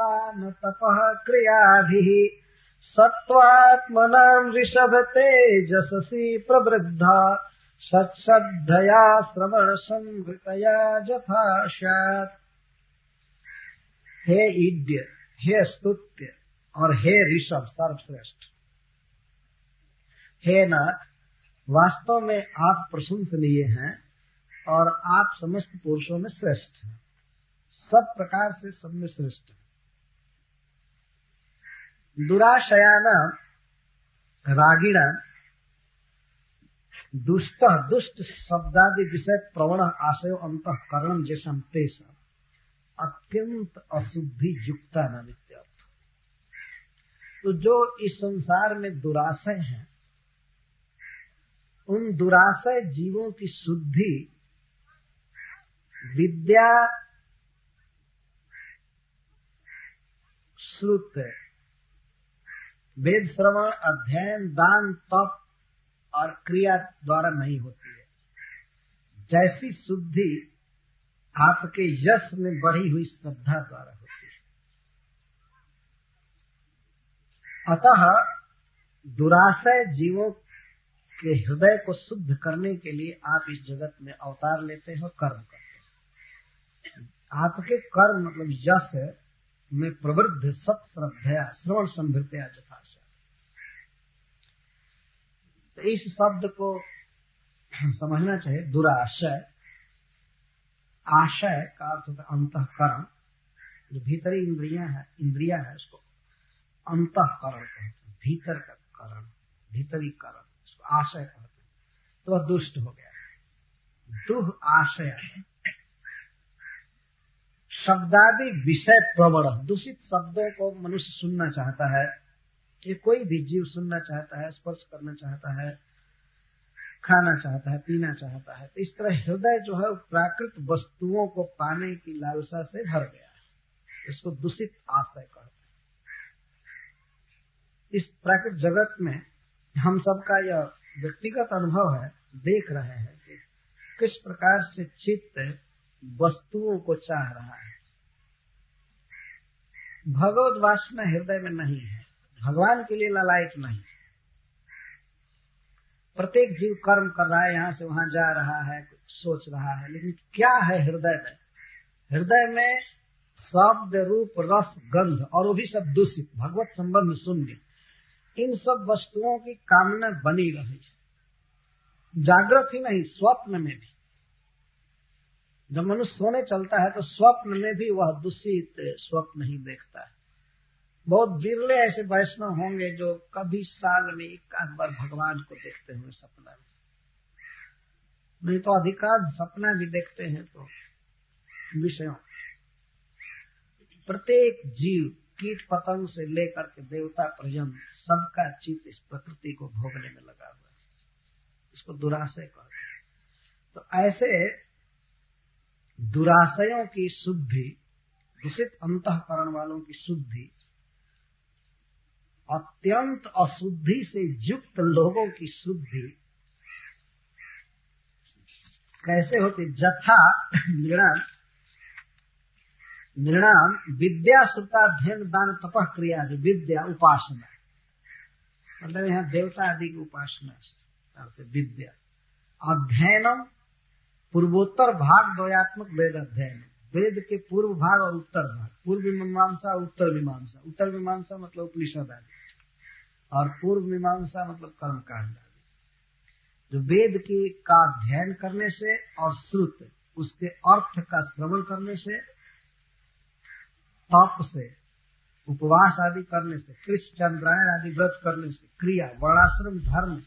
दान तपः क्रियाभिः सत्त्वात्मनां ऋषभ तेजससि प्रवृद्धा सत्श्रद्धया श्रवण संवृतया यथा स्यात्। हे इड्य, हे स्तुत्य और हे ऋषभ सर्वश्रेष्ठ। हे नाथ, वास्तव में आप प्रशंसनीय हैं और आप समस्त पुरुषों में श्रेष्ठ हैं, सब प्रकार से सब में श्रेष्ठ हैं। दुराशयाना रागिणा दुष्ट शब्दादि विषय प्रवण आशयो अंतःकरणम जैसा तेषा अत्यंत अशुद्धि युक्ता न नित्यर्थ। तो जो इस संसार में दुराशय हैं, उन दुराशय जीवों की शुद्धि विद्या, श्रुत, वेद श्रवण, अध्ययन, दान, तप और क्रिया द्वारा नहीं होती है। जैसी शुद्धि आपके यश में बढ़ी हुई श्रद्धा द्वारा होती है। अतः दुराशय जीवों के हृदय को शुद्ध करने के लिए आप इस जगत में अवतार लेते हैं और कर्म करते हैं। आपके कर्म मतलब यश में प्रवृद्ध सत श्रद्धया श्रवण संभृतया यथाशय। तो इस शब्द को समझना चाहिए। दुराशय, आशय का अर्थ होता है अंतःकरण, जो भीतरी इंद्रिया है उसको अंतःकरण कहते हैं, भीतर का करण, भीतरी करण, उसको आशय कहते हैं। तो वह दुष्ट हो गया। दुह आशय शब्दादि विषय प्रवण, दूषित शब्दों को मनुष्य सुनना चाहता है, ये कोई भी जीव सुनना चाहता है, स्पर्श करना चाहता है, खाना चाहता है, पीना चाहता है। तो इस तरह हृदय जो है प्राकृत वस्तुओं को पाने की लालसा से भर गया है, इसको दूषित आशय कहते हैं। इस प्राकृत जगत में हम सबका यह व्यक्तिगत अनुभव है, देख रहे हैं कि किस प्रकार से चित्त वस्तुओं को चाह रहा है। भगवत वासना हृदय में नहीं है, भगवान के लिए लालायित नहीं। प्रत्येक जीव कर्म कर रहा है, यहां से वहां जा रहा है, कुछ सोच रहा है, लेकिन क्या है हृदय में? हृदय में शब्द, रूप, रस, गंध और वो भी सब दूषित, भगवत संबंध शून्य, इन सब वस्तुओं की कामना बनी रही है। जागृत ही नहीं, स्वप्न में भी। जब मनुष्य सोने चलता है तो स्वप्न में भी वह दूषित स्वप्न ही देखता है। बहुत बिरले ऐसे वैष्णव होंगे जो कभी साल में एक बार भगवान को देखते हुए सपना में, नहीं तो अधिकांश सपना भी देखते हैं तो विषयों। प्रत्येक जीव कीट पतंग से लेकर के देवता पर्यंत सबका चित्त इस प्रकृति को भोगने में लगा हुआ है, इसको दुराशय कहते हैं। तो ऐसे दुराशयों की शुद्धि, दूषित अंतःकरण वालों की शुद्धि, अत्यंत अशुद्धि से युक्त लोगों की शुद्धि कैसे होती? जथा नृणाम विद्या श्रुताध्ययन दान तपः क्रिया, विद्या उपासना, मतलब यहाँ देवता आदि की उपासना से विद्या। अध्ययनम पूर्वोत्तर भाग द्वयात्मक वेद अध्ययन, वेद के पूर्व भाग और उत्तर भाग, पूर्व मीमांसा उत्तर मीमांसा। उत्तर मीमांसा मतलब उपनिषद आदि और पूर्व मीमांसा मतलब कर्मकांड आदि। जो वेद की का अध्ययन करने से और श्रुत उसके अर्थ का श्रवण करने से, तप से, उपवास आदि करने से, कृष्ण चंद्रायण आदि व्रत करने से, क्रिया वर्णाश्रम धर्म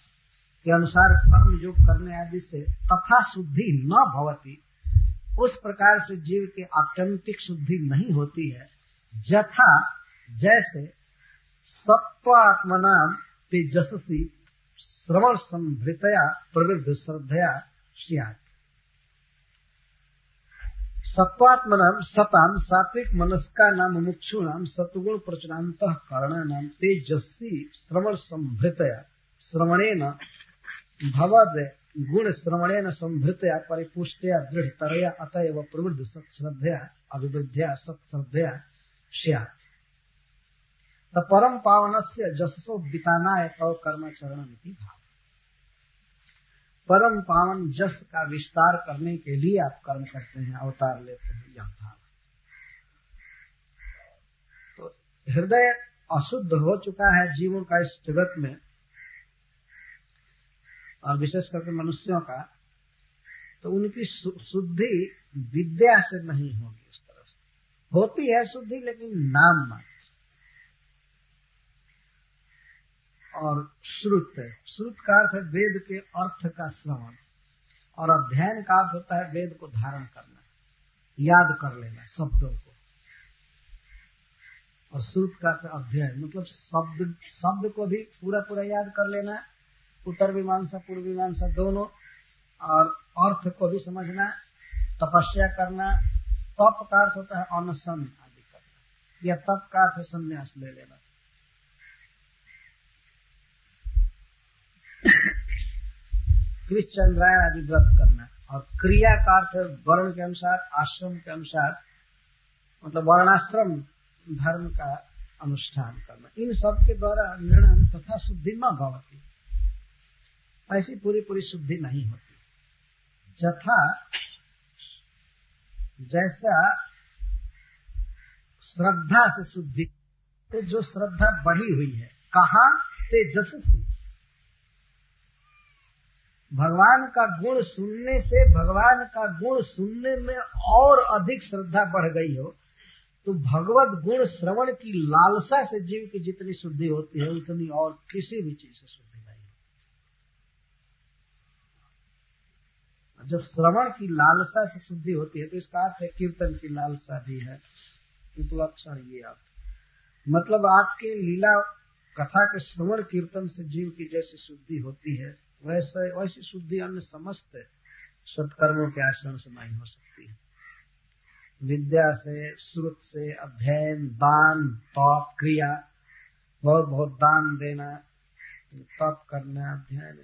के अनुसार कर्म योग करने आदि से तथा शुद्धि न भवती, उस प्रकार से जीव की आत्यंतिक शुद्धि नहीं होती है। जथा जैसे सत्वात्मनाम तेजस्वी श्रवण संभृतया प्रवृद्ध श्रद्धया स्यात्। सत्वात्मनाम सताम सात्विक मनस्का नाम मुमुक्षूणाम सत्वगुण प्रचुरांतः करणानाम तेजस्वी श्रवण संभृतया श्रवणेन भवद गुण श्रवणेन संभृतया परिपुष्टया दृढ़तरया अतएव प्रवृद्ध सत्श्रद्धया अभिवृद्ध्या सत्श्रद्धया स्यात्। तो परम पावनस्य जससो बितानाय तव कर्म चरण की भाव। परम पावन जस का विस्तार करने के लिए आप कर्म करते हैं, अवतार लेते हैं, यह भाव। तो हृदय अशुद्ध हो चुका है जीवों का इस जगत में, और विशेष करके मनुष्यों का, तो उनकी शुद्धि विद्या से नहीं होगी। उस तरह से होती है शुद्धि, लेकिन नाम मात्र। और श्रुत का अर्थ है वेद के अर्थ का श्रवण, और अध्ययन का अर्थ होता है वेद को धारण करना, याद कर लेना शब्दों को। और श्रुत का अर्थ अध्ययन, मतलब शब्द को भी पूरा याद कर लेना, उत्तर मीमांसा पूर्व मीमांसा दोनों, और अर्थ को भी समझना, तपस्या करना। तप का अर्थ होता है अनशन आदि करना, या तप का अर्थ है संन्यास ले लेना। कृष्णचंद्रायण आदि व्रत करना। और क्रिया का अर्थ है वर्ण के अनुसार, आश्रम के अनुसार, मतलब वर्णाश्रम धर्म का अनुष्ठान करना। इन सब के द्वारा निर्णय तथा शुद्धि न भवती, ऐसी पूरी शुद्धि नहीं होती। यथा जैसा श्रद्धा से शुद्धि, तो जो श्रद्धा बढ़ी हुई है, कहाँ तेजस्वी, भगवान का गुण सुनने से, भगवान का गुण सुनने में और अधिक श्रद्धा बढ़ गई हो, तो भगवत गुण श्रवण की लालसा से जीव की जितनी शुद्धि होती है, उतनी और किसी भी चीज से शुद्धि नहीं होती। जब श्रवण की लालसा से शुद्धि होती है, तो इसका अर्थ है कीर्तन की लालसा भी है। लक्षण ये अर्थ, मतलब आपके लीला कथा के श्रवण कीर्तन से जीव की जैसी शुद्धि होती है, वैसी शुद्धि अन्य समस्त सत्कर्मों के आचरण से नहीं हो सकती है। विद्या से, श्रुत से, अध्ययन, दान, तप, क्रिया, बहुत दान देना, तप करना, अध्ययन।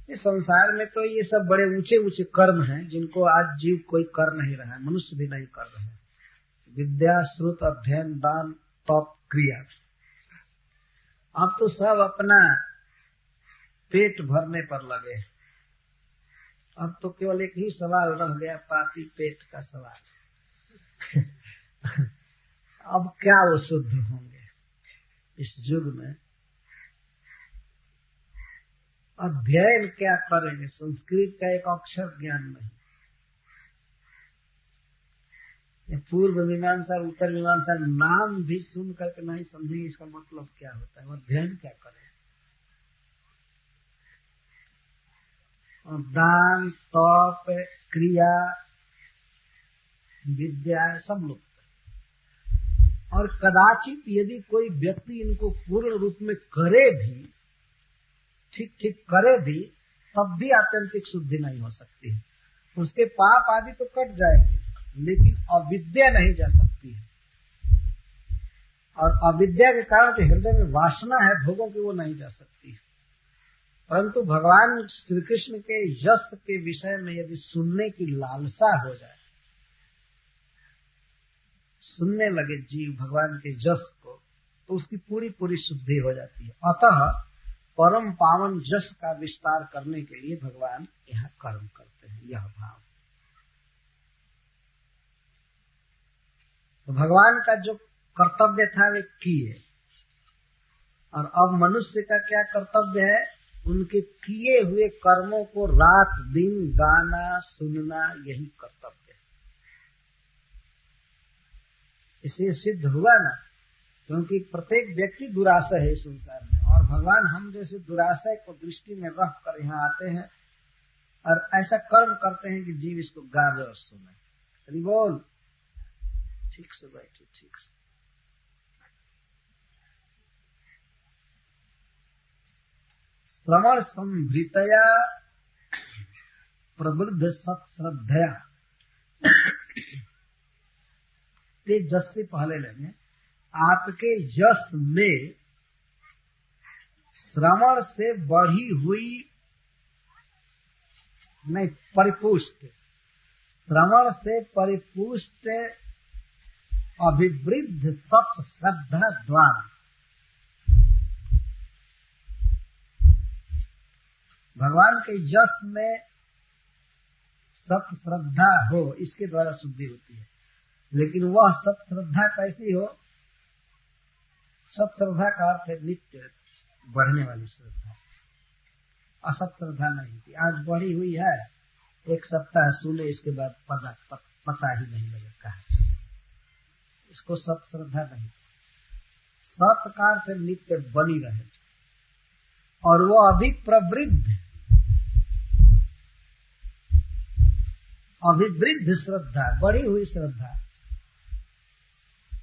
इस संसार में तो ये सब बड़े ऊंचे कर्म हैं, जिनको आज जीव कोई कर नहीं रहा है, मनुष्य भी नहीं कर रहे हैं। विद्या, श्रुत, अध्ययन, दान, तप, क्रिया। अब तो सब अपना पेट भरने पर लगे। अब तो केवल एक ही सवाल रह गया, पापी पेट का सवाल। अब क्या वो शुद्ध होंगे इस युग में? अध्ययन क्या करेंगे? संस्कृत का एक अक्षर ज्ञान नहीं, ये पूर्व मीमांसा, उत्तर मीमांसा नाम भी सुन करके नहीं समझेंगे इसका मतलब क्या होता है। अध्ययन क्या करें? और दान, तप, क्रिया, विद्या सब लुप्त। और कदाचित यदि कोई व्यक्ति इनको पूर्ण रूप में करे भी, ठीक करे भी, तब भी आत्यंतिक शुद्धि नहीं हो सकती है। उसके पाप आदि तो कट जाएंगे, लेकिन अविद्या नहीं जा सकती है। और अविद्या के कारण जो हृदय में वासना है भोगों की, वो नहीं जा सकती है। परंतु भगवान श्री कृष्ण के यश के विषय में यदि सुनने की लालसा हो जाए, सुनने लगे जीव भगवान के यश को, तो उसकी पूरी शुद्धि हो जाती है। अतः परम पावन यश का विस्तार करने के लिए भगवान यहाँ कर्म करते हैं, यह भाव। तो भगवान का जो कर्तव्य था वे किए, और अब मनुष्य का क्या कर्तव्य है? उनके किए हुए कर्मों को रात दिन गाना, सुनना, यही कर्तव्य है। इसे सिद्ध हुआ ना, क्योंकि प्रत्येक व्यक्ति दुराशय है इस संसार में, और भगवान हम जैसे दुराशय को दृष्टि में रख कर यहाँ आते हैं और ऐसा कर्म करते हैं कि जीव इसको गावे और सुने। अरे बोल, ठीक से बैठे, ठीक से। श्रवण संभृतया प्रवृद्ध सत्श्रद्धया, ते जस से पहले लेंगे। आपके यश में श्रवण से बढ़ी हुई नहीं, परिपुष्ट, श्रवण से परिपुष्ट अभिवृद्ध सत श्रद्धा द्वारा। भगवान के यश में सत श्रद्धा हो, इसके द्वारा शुद्धि होती है। लेकिन वह सत श्रद्धा कैसी हो? सत श्रद्धा का अर्थ है नित्य बढ़ने वाली श्रद्धा, असत श्रद्धा नहीं थी। आज बढ़ी हुई है, एक सप्ताह सुने, इसके बाद पता ही नहीं लगे कहा, इसको सत श्रद्धा नहीं। सत्कार से नित्य बनी रहे और वो अभी प्रवृद्ध अभिवृद्ध श्रद्धा, बढ़ी हुई श्रद्धा,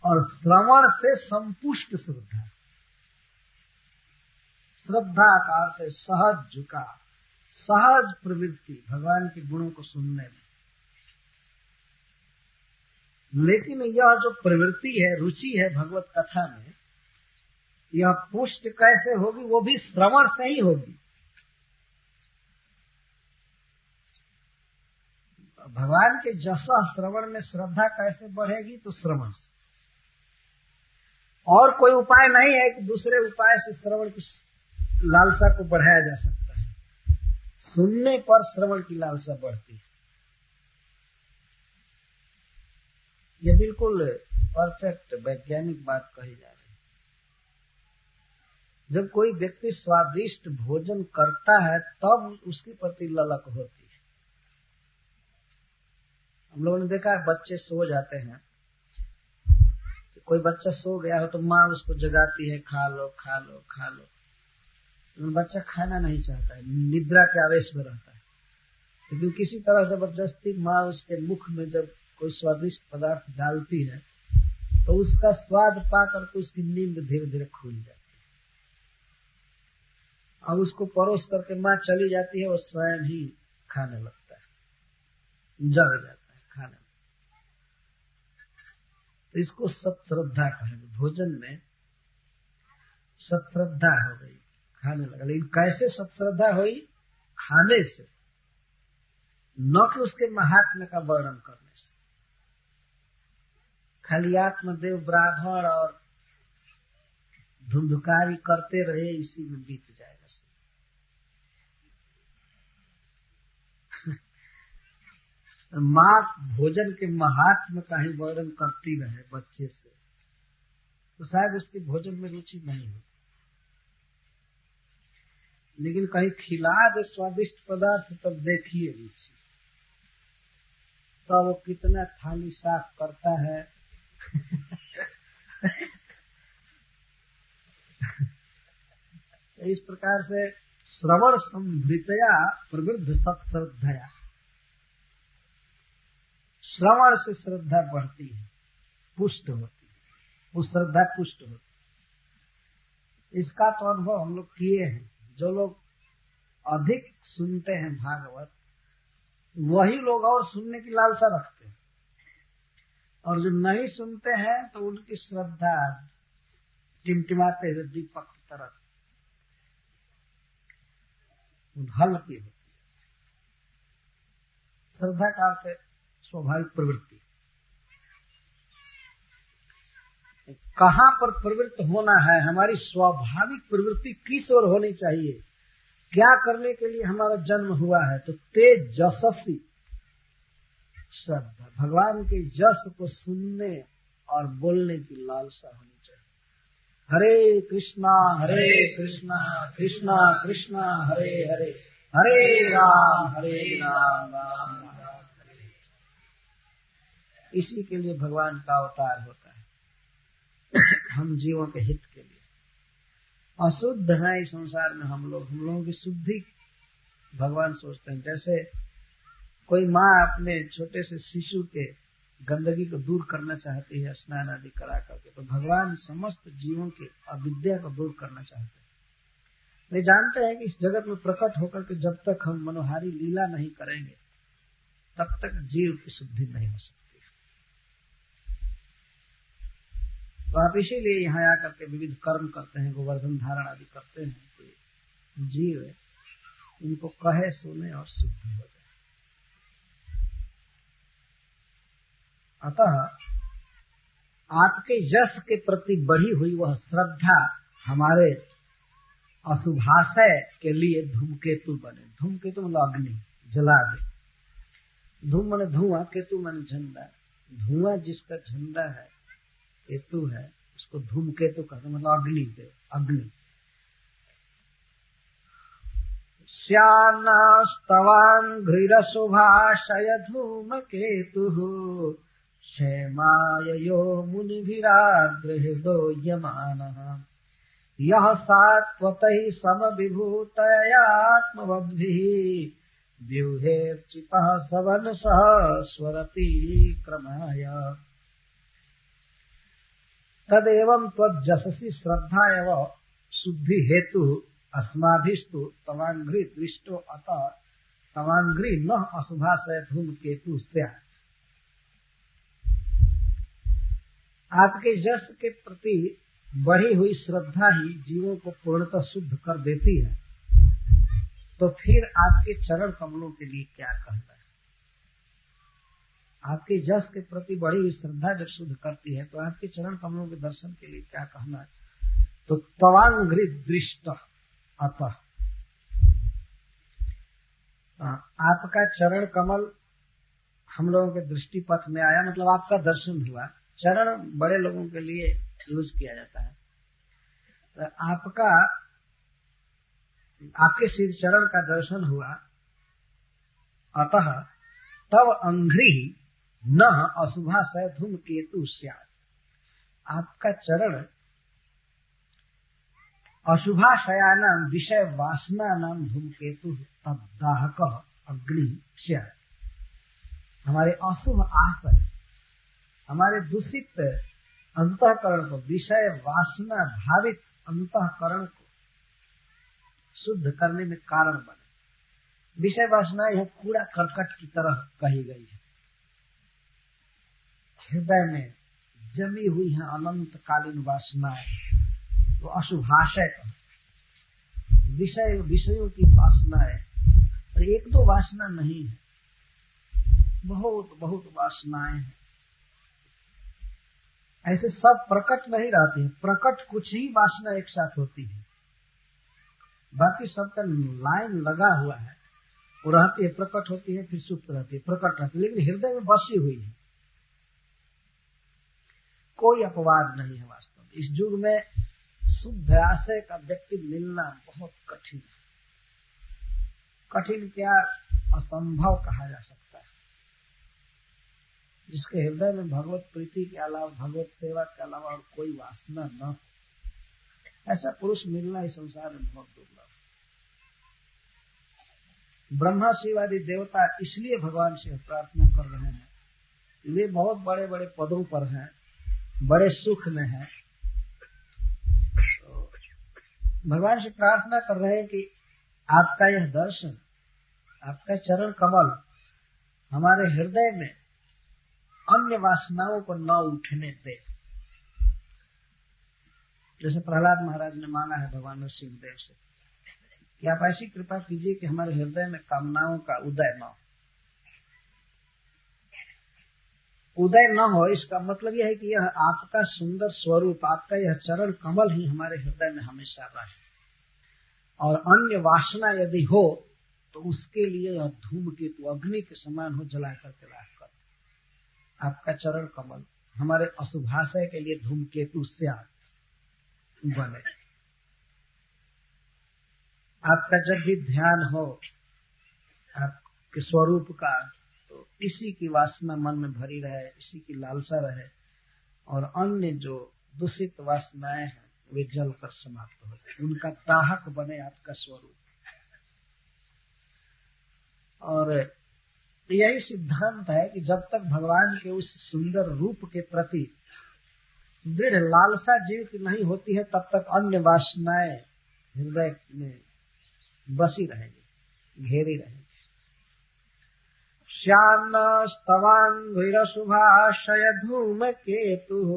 और श्रवण से संपुष्ट श्रद्धा। श्रद्धा का अर्थ है सहज झुका, सहज प्रवृत्ति भगवान के गुणों को सुनने में। लेकिन यह जो प्रवृत्ति है, रुचि है भगवत कथा में, यह पुष्ट कैसे होगी? वो भी श्रवण से ही होगी। भगवान के जसा श्रवण में श्रद्धा कैसे बढ़ेगी? तो श्रवण से। और कोई उपाय नहीं है कि दूसरे उपाय से श्रवण की लालसा को बढ़ाया जा सकता है। सुनने पर श्रवण की लालसा बढ़ती है। यह बिल्कुल परफेक्ट वैज्ञानिक बात कही जा रही है। जब कोई व्यक्ति स्वादिष्ट भोजन करता है तब उसके प्रति ललक होती है। हम लोगों ने देखा है, बच्चे सो जाते हैं, कोई बच्चा सो गया हो तो माँ उसको जगाती है, खा लो खा लो खा लो। तो बच्चा खाना नहीं चाहता है, निद्रा के आवेश में रहता है। लेकिन किसी तरह जबरदस्ती माँ उसके मुख में जब कोई स्वादिष्ट पदार्थ डालती है तो उसका स्वाद पा करके उसकी नींद धीरे धीरे खुल जाती है। अब उसको परोस करके माँ चली जाती है, वो स्वयं ही खाने लगता है, जग जाता है खाने में। तो इसको सत्श्रद्धा कहेंगे। भोजन में सत्श्रद्धा हो गई, खाने लगा। लेकिन कैसे सत्श्रद्धा हुई? खाने से, न कि उसके महात्म्य का वर्णन करने से। खाली आत्मदेव ब्राह्मण और धुंधुकारी करते रहे, इसी में बीत जाएगा। माँ भोजन के महात्म्य का ही वर्णन करती रहे बच्चे से, तो शायद उसके भोजन में रुचि नहीं हो। लेकिन कहीं खिला दे स्वादिष्ट पदार्थ, तब देखिए रुचि, तो वो कितना थाली साफ करता है। इस प्रकार से श्रवण संभृतया प्रवृद्ध सत्श्रद्धया, श्रवण से श्रद्धा बढ़ती है, पुष्ट होती है, वो श्रद्धा पुष्ट होती है। इसका तो अनुभव हम लोग किए हैं। जो लोग अधिक सुनते हैं भागवत, वही लोग और सुनने की लालसा रखते हैं, और जो नहीं सुनते हैं तो उनकी श्रद्धा टिमटिमाते हुए दीपक की तरह हल्की होती है। श्रद्धा का अर्थ है स्वाभाविक प्रवृत्ति। कहां पर प्रवृत्त होना है? हमारी स्वाभाविक प्रवृत्ति किस ओर होनी चाहिए? क्या करने के लिए हमारा जन्म हुआ है? तो तेजस्वी श्रद्धा, भगवान के यश को सुनने और बोलने की लालसा होनी चाहिए। हरे कृष्णा कृष्णा कृष्णा हरे हरे, हरे राम राम राम। इसी के लिए भगवान का अवतार होता है, हम जीवों के हित के लिए। अशुद्ध है इस संसार में हम लोगों की शुद्धि भगवान सोचते हैं। जैसे कोई माँ अपने छोटे से शिशु के गंदगी को दूर करना चाहती है स्नान आदि करा करके, तो भगवान समस्त जीवों की अविद्या को दूर करना चाहते हैं। वे जानते हैं कि इस जगत में प्रकट होकर के जब तक हम मनोहारी लीला नहीं करेंगे तब तक जीव की शुद्धि नहीं हो सकती। तो आप इसीलिए यहाँ आकर के विविध कर्म करते हैं, गोवर्धन धारण आदि करते हैं, तो जीव इनको कहे सुने और शुद्ध हो जाए। अतः आपके यश के प्रति बढ़ी हुई वह श्रद्धा हमारे अशुभाशय के लिए धूमकेतु बने। धूमकेतु मतलब अग्नि, जला दे। धूम माने धुआं, केतु माने झंडा। धुआं जिसका झंडा है, केतु है, उसको धूमकेतु कहते, मतलब अग्नि दे, अग्नि। श्यानास्तवाङ्घ्रिरशुभाशय धूमकेतुः क्षेमाय यो मुनिभिरार्द्रहृदोयमानः यः सात्वतैः समविभूतयात्मवद्भिः व्यूहेर्चितः सवनसः स्वरति क्रमाय। तदेवं त्वज्जससि श्रद्धा एव शुद्धि हेतु अस्माभिस्तु तवांघ्रि दृष्टो अतः तवांघ्रि न अशुभाशय धूमकेतु स्यात्। आपके यश के प्रति बढ़ी हुई श्रद्धा ही जीवों को पूर्णतः शुद्ध कर देती है, तो फिर आपके चरण कमलों के लिए क्या कहना है। आपके यश के प्रति बढ़ी हुई श्रद्धा जब शुद्ध करती है, तो आपके चरण कमलों के दर्शन के लिए क्या कहना है। तो तवांघ्रि दृष्ट अतः, आपका चरण कमल हम लोगों के दृष्टि पथ में आया, मतलब आपका दर्शन हुआ। चरण बड़े लोगों के लिए यूज किया जाता है। तो आपके श्री चरण का दर्शन हुआ, अतः तव अंघ्रि न अशुभाशय धूमकेतु स्यात्। आपका चरण अशुभाशयानां विषय वासनानां धूमकेतु तद्दाहक अग्नि स्यात्। हमारे अशुभ आशय, हमारे दूषित अंतःकरण को, विषय वासना भावित अंतःकरण को शुद्ध करने में कारण बने। विषय वासना यह कूड़ा करकट की तरह कही गई है, हृदय में जमी हुई है अनंत कालीन वासनाएं, तो अशुभाशय का विषयों की वासनाएं। और एक दो वासना नहीं है, बहुत बहुत वासनाएं हैं। ऐसे सब प्रकट नहीं रहती है, प्रकट कुछ ही वासना एक साथ होती है, बाकी सबका लाइन लगा हुआ है। वो रहती है, प्रकट होती है, फिर सुप्त रहती है, प्रकट रहती है, लेकिन हृदय में बसी हुई है। कोई अपवाद नहीं है वास्तव में। इस युग में शुद्ध आशय का व्यक्ति मिलना बहुत कठिन है। कठिन क्या, असंभव कहा जा सकता है। जिसके हृदय में भगवत प्रीति के अलावा, भगवत सेवा के अलावा और कोई वासना न हो, ऐसा पुरुष मिलना इस संसार में बहुत दुर्लभ है। ब्रह्मा शिव आदि देवता इसलिए भगवान से प्रार्थना कर रहे हैं, वे बहुत बड़े बड़े पदों पर हैं, बड़े सुख में हैं। तो भगवान से प्रार्थना कर रहे हैं कि आपका यह दर्शन, आपका चरण कमल हमारे हृदय में अन्य वासनाओं को न उठने दे। जैसे प्रहलाद महाराज ने मांगा है भगवान नरसिंहदेव से कि आप ऐसी कृपा कीजिए कि हमारे हृदय में कामनाओं का उदय न हो। उदय न हो इसका मतलब यह है कि यह आपका सुंदर स्वरूप, आपका यह चरण कमल ही हमारे हृदय में हमेशा रहे। और अन्य वासना यदि हो तो उसके लिए यह धूमकेतु अग्नि के समान हो, जला करके राख कर। आपका चरण कमल हमारे अशुभाशय के लिए धूमकेतु से बने। आपका जब भी ध्यान हो आपके स्वरूप का, तो इसी की वासना मन में भरी रहे, इसी की लालसा रहे, और अन्य जो दूषित वासनाएं हैं वे जल कर समाप्त हो जाए, उनका दाहक बने आपका स्वरूप। और यही सिद्धांत है कि जब तक भगवान के उस सुंदर रूप के प्रति दृढ़ लालसा जीव की नहीं होती है, तब तक अन्य वासनाएं हृदय में बसी रहेगी, घेरी रहेगी। श्यामस्तवाङ्घ्रिरशुभाशय धूमकेतुः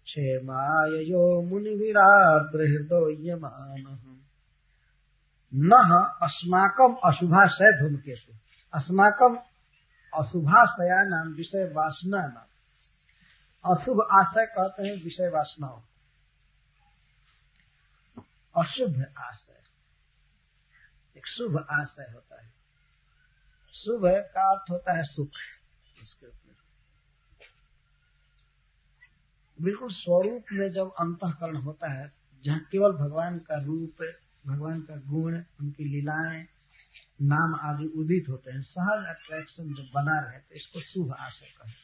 क्षेमाय यो मुनिभिरार्द्रहृदोयमानः नः अस्माकम् अशुभाशय धूमकेतु। अस्माकम् अशुभाशयानां विषय वासनानां, अशुभ आशय कहते हैं विषय वासनाओं, अशुभ आशय, एक शुभ आशय होता है। शुभ का अर्थ होता है सुख। इसके बिल्कुल स्वरूप में जब अंतःकरण होता है, जहाँ केवल भगवान का रूप, भगवान का गुण, उनकी लीलाएं, नाम आदि उदित होते हैं, सहज अट्रैक्शन जब बना रहे तो इसको शुभ आशय कहते हैं।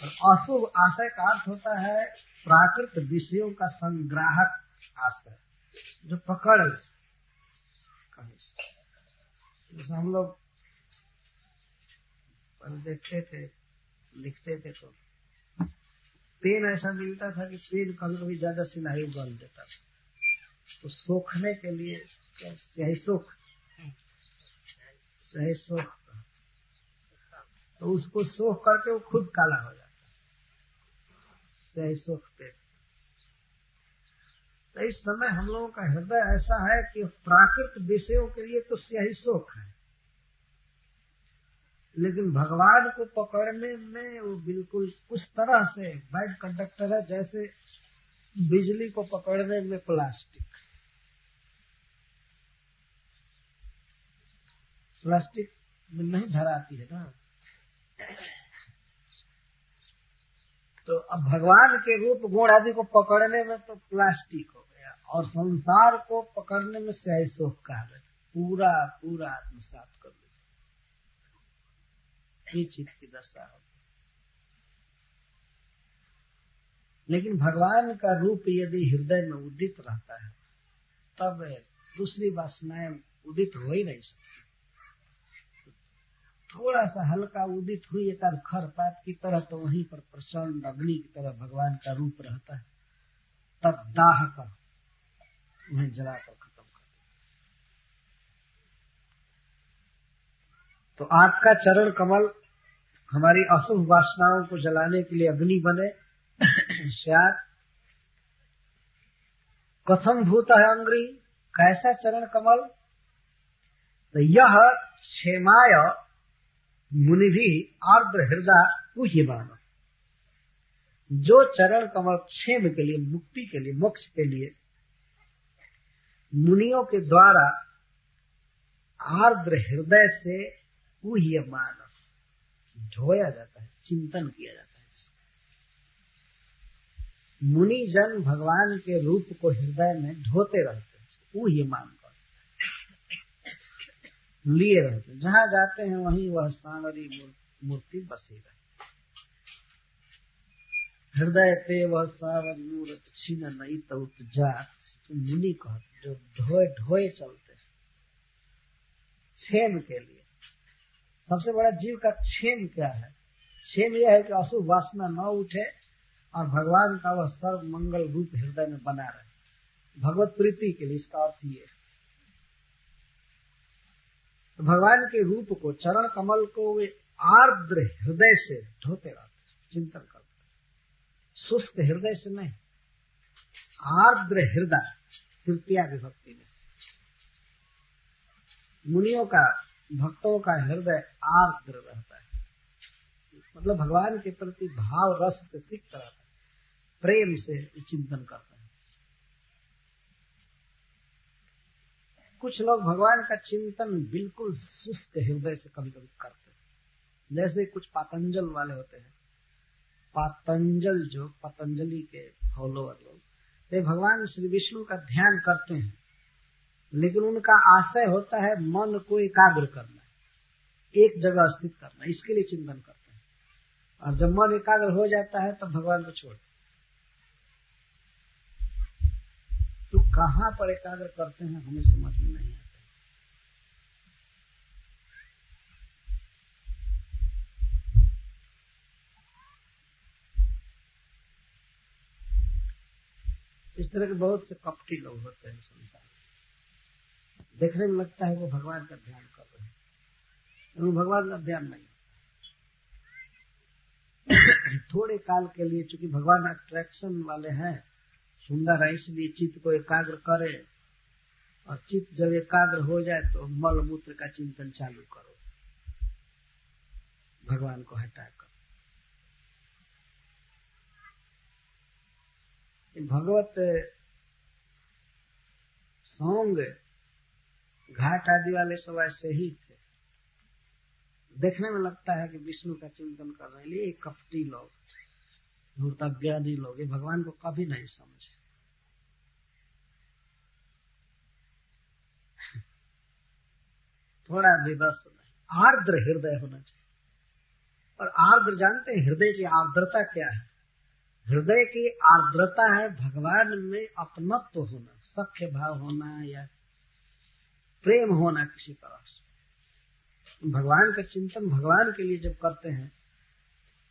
और अशुभ आशय का अर्थ होता है प्राकृत विषयों का संग्राहक आशय, जो पकड़ ले। जैसे हम लोग देखते थे, लिखते थे तो पेन ऐसा मिलता था कि पेन कभी कभी ज्यादा सिलाई उगल देता था, तो सोखने के लिए स्याही सोख, स्याही सोख, तो उसको सोख करके वो खुद काला हो जाता, स्याही सोख पे। तो इस समय हम लोगों का हृदय ऐसा है कि प्राकृत विषयों के लिए तो स्याही सोख है, लेकिन भगवान को पकड़ने में वो बिल्कुल उस तरह से बैड कंडक्टर है जैसे बिजली को पकड़ने में प्लास्टिक। प्लास्टिक में नहीं धराती है ना। तो अब भगवान के रूप गुण आदि को पकड़ने में तो प्लास्टिक हो गया, और संसार को पकड़ने में स्याही सोख कहा गया। पूरा पूरा आत्मसात कर लो, ये चीज की दशा हो। लेकिन भगवान का रूप यदि हृदय में उदित रहता है तब दूसरी वासनाएं उदित हो ही नहीं सकती। थोड़ा सा हल्का उदित हुई एक आध खरपात की तरह, तो वहीं पर प्रचंड अग्नि की तरह भगवान का रूप रहता है, तब दाह कर उन्हें जलाकर खत्म कर। तो आपका चरण कमल हमारी अशुभ वासनाओं को जलाने के लिए अग्नि बने। शायद कथम भूत है अंग्री, कैसा चरण कमल? तो यह क्षेमाय मुनि भी आर्द्र हृदय पूज्यमान, जो चरण कमल क्षेम के लिए, मुक्ति के लिए, मोक्ष के लिए मुनियों के द्वारा आर्द्र हृदय से पूज्यमान, ढोया जाता है, चिंतन किया जाता है। मुनि जन भगवान के रूप को हृदय में ढोते रहते हैं, पूज्यमान कर लिए रहते हैं। जहां जाते हैं वहीं वह सांवरी मूर्ति बसी रहती। हृदय ते वह सांवरी मूर्ति छीन नहीं तो जात, मुनि कहते जो ढोए ढोए चलते हैं क्षेम के लिए। सबसे बड़ा जीव का क्षेम क्या है? क्षेम यह है कि अशुभ वासना न उठे और भगवान का वह सर्व मंगल रूप हृदय में बना रहे, भगवत प्रीति के लिए। इसका अर्थ ये है तो भगवान के रूप को, चरण कमल को वे आर्द्र हृदय से ढोते रहते, चिंतन करते, शुष्क हृदय से नहीं, आर्द्र हृदय, तृतीया विभक्ति में। मुनियों का, भक्तों का हृदय आर्द्र रहता है, मतलब भगवान के प्रति भाव रस से सिक्त रहता है, प्रेम से चिंतन करते हैं। कुछ लोग भगवान का चिंतन बिल्कुल शुष्क हृदय से कभी कभी करते हैं, जैसे कुछ पातंजल वाले होते हैं। पातंजल जो पतंजलि के फॉलोअर लोग, वे भगवान श्री विष्णु का ध्यान करते हैं, लेकिन उनका आशय होता है मन को एकाग्र करना, एक जगह स्थित करना, इसके लिए चिंतन करते हैं। और जब मन एकाग्र हो जाता है तब भगवान को छोड़, तो कहाँ पर एकाग्र करते हैं हमें समझ में नहीं आता। इस तरह के बहुत से कपटी लोग होते हैं संसार में, देखने में लगता है वो भगवान का ध्यान कर रहे हैं, लेकिन भगवान का ध्यान नहीं। थोड़े काल के लिए, चूंकि भगवान अट्रैक्शन वाले हैं, सुंदर है, इसलिए चित्त को एकाग्र करे, और चित्त जब एकाग्र हो जाए तो मल मूत्र का चिंतन चालू करो, भगवान को हटाकर। भगवत सौंग घाट आदि वाले सब ऐसे ही थे। देखने में लगता है कि विष्णु का चिंतन कर रहे हैं, ये कपटी लोग, धूर्तज्ञानी लोग, ये भगवान को कभी नहीं समझे। थोड़ा भी बस आर्द्र हृदय होना चाहिए। और आर्द्र जानते हैं हृदय की आर्द्रता क्या है? हृदय की आर्द्रता है भगवान में अपनत्व होना, सख्य भाव होना या प्रेम होना किसी तरह से। भगवान का चिंतन भगवान के लिए जब करते हैं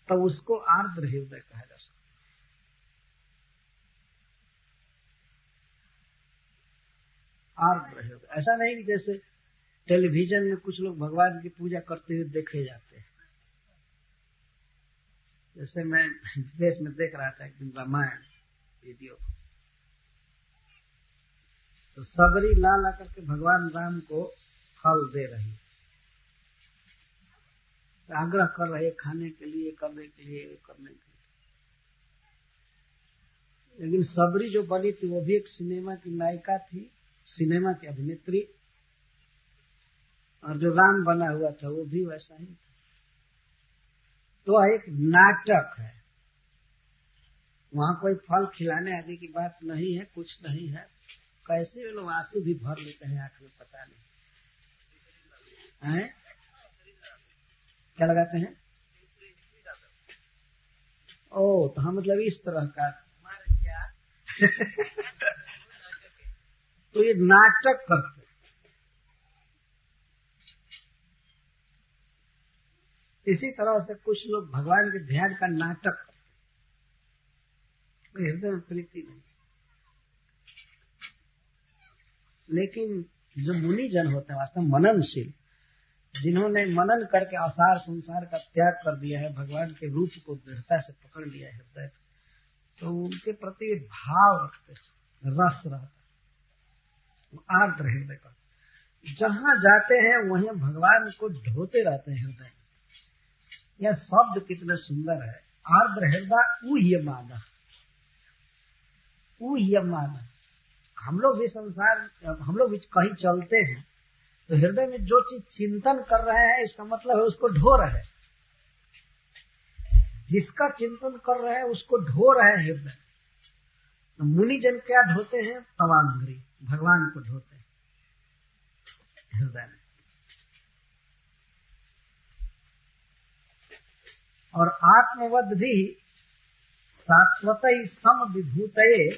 तब तो उसको आर्द्र हृदय कहा जा सकता है। आर्द्र हृदय ऐसा नहीं कि जैसे टेलीविजन में कुछ लोग भगवान की पूजा करते हुए देखे जाते हैं। जैसे मैं विदेश में देख रहा था एक दिन रामायण वीडियो, तो सबरी ला ला करके भगवान राम को फल दे रही, आग्रह कर रहे खाने के लिए, करने के लिए। लेकिन सबरी जो बनी थी वो भी एक सिनेमा की नायिका थी, सिनेमा की अभिनेत्री, और जो राम बना हुआ था वो भी वैसा ही था। तो एक नाटक है, वहां कोई फल खिलाने आदि की बात नहीं है, कुछ नहीं है। कैसे वे लोग आंसू भी भर लेते हैं आंख में, पता नहीं है? क्या लगाते हैं? ओ, तो हाँ, मतलब इस तरह का तो ये नाटक करते। इसी तरह से कुछ लोग भगवान के ध्यान का नाटक करते, हृदय में प्रीति नहीं। लेकिन जो मुनि जन होते हैं वास्तव मननशील, जिन्होंने मनन करके आसार संसार का त्याग कर दिया है, भगवान के रूप को दृढ़ता से पकड़ लिया है हृदय, तो उनके प्रति भाव रखते, रस रहता है, आर्द्र हृदय का। जहां जाते हैं वहीं भगवान को ढोते रहते हैं हृदय। यह शब्द कितना सुंदर है, आर्द्र हृदय ऊह्यमान। ऊह्यमान, हम लोग भी संसार, हम लोग भी कहीं चलते हैं तो हृदय में जो चीज चिंतन कर रहे हैं, इसका मतलब है उसको ढो रहे हैं। जिसका चिंतन कर रहे हैं उसको ढो रहे हैं हृदय। तो मुनि जन क्या ढोते हैं? तवांग्री, भगवान को ढोते हैं हृदय में। और आत्मवद भी शाश्वतई सम विभूतये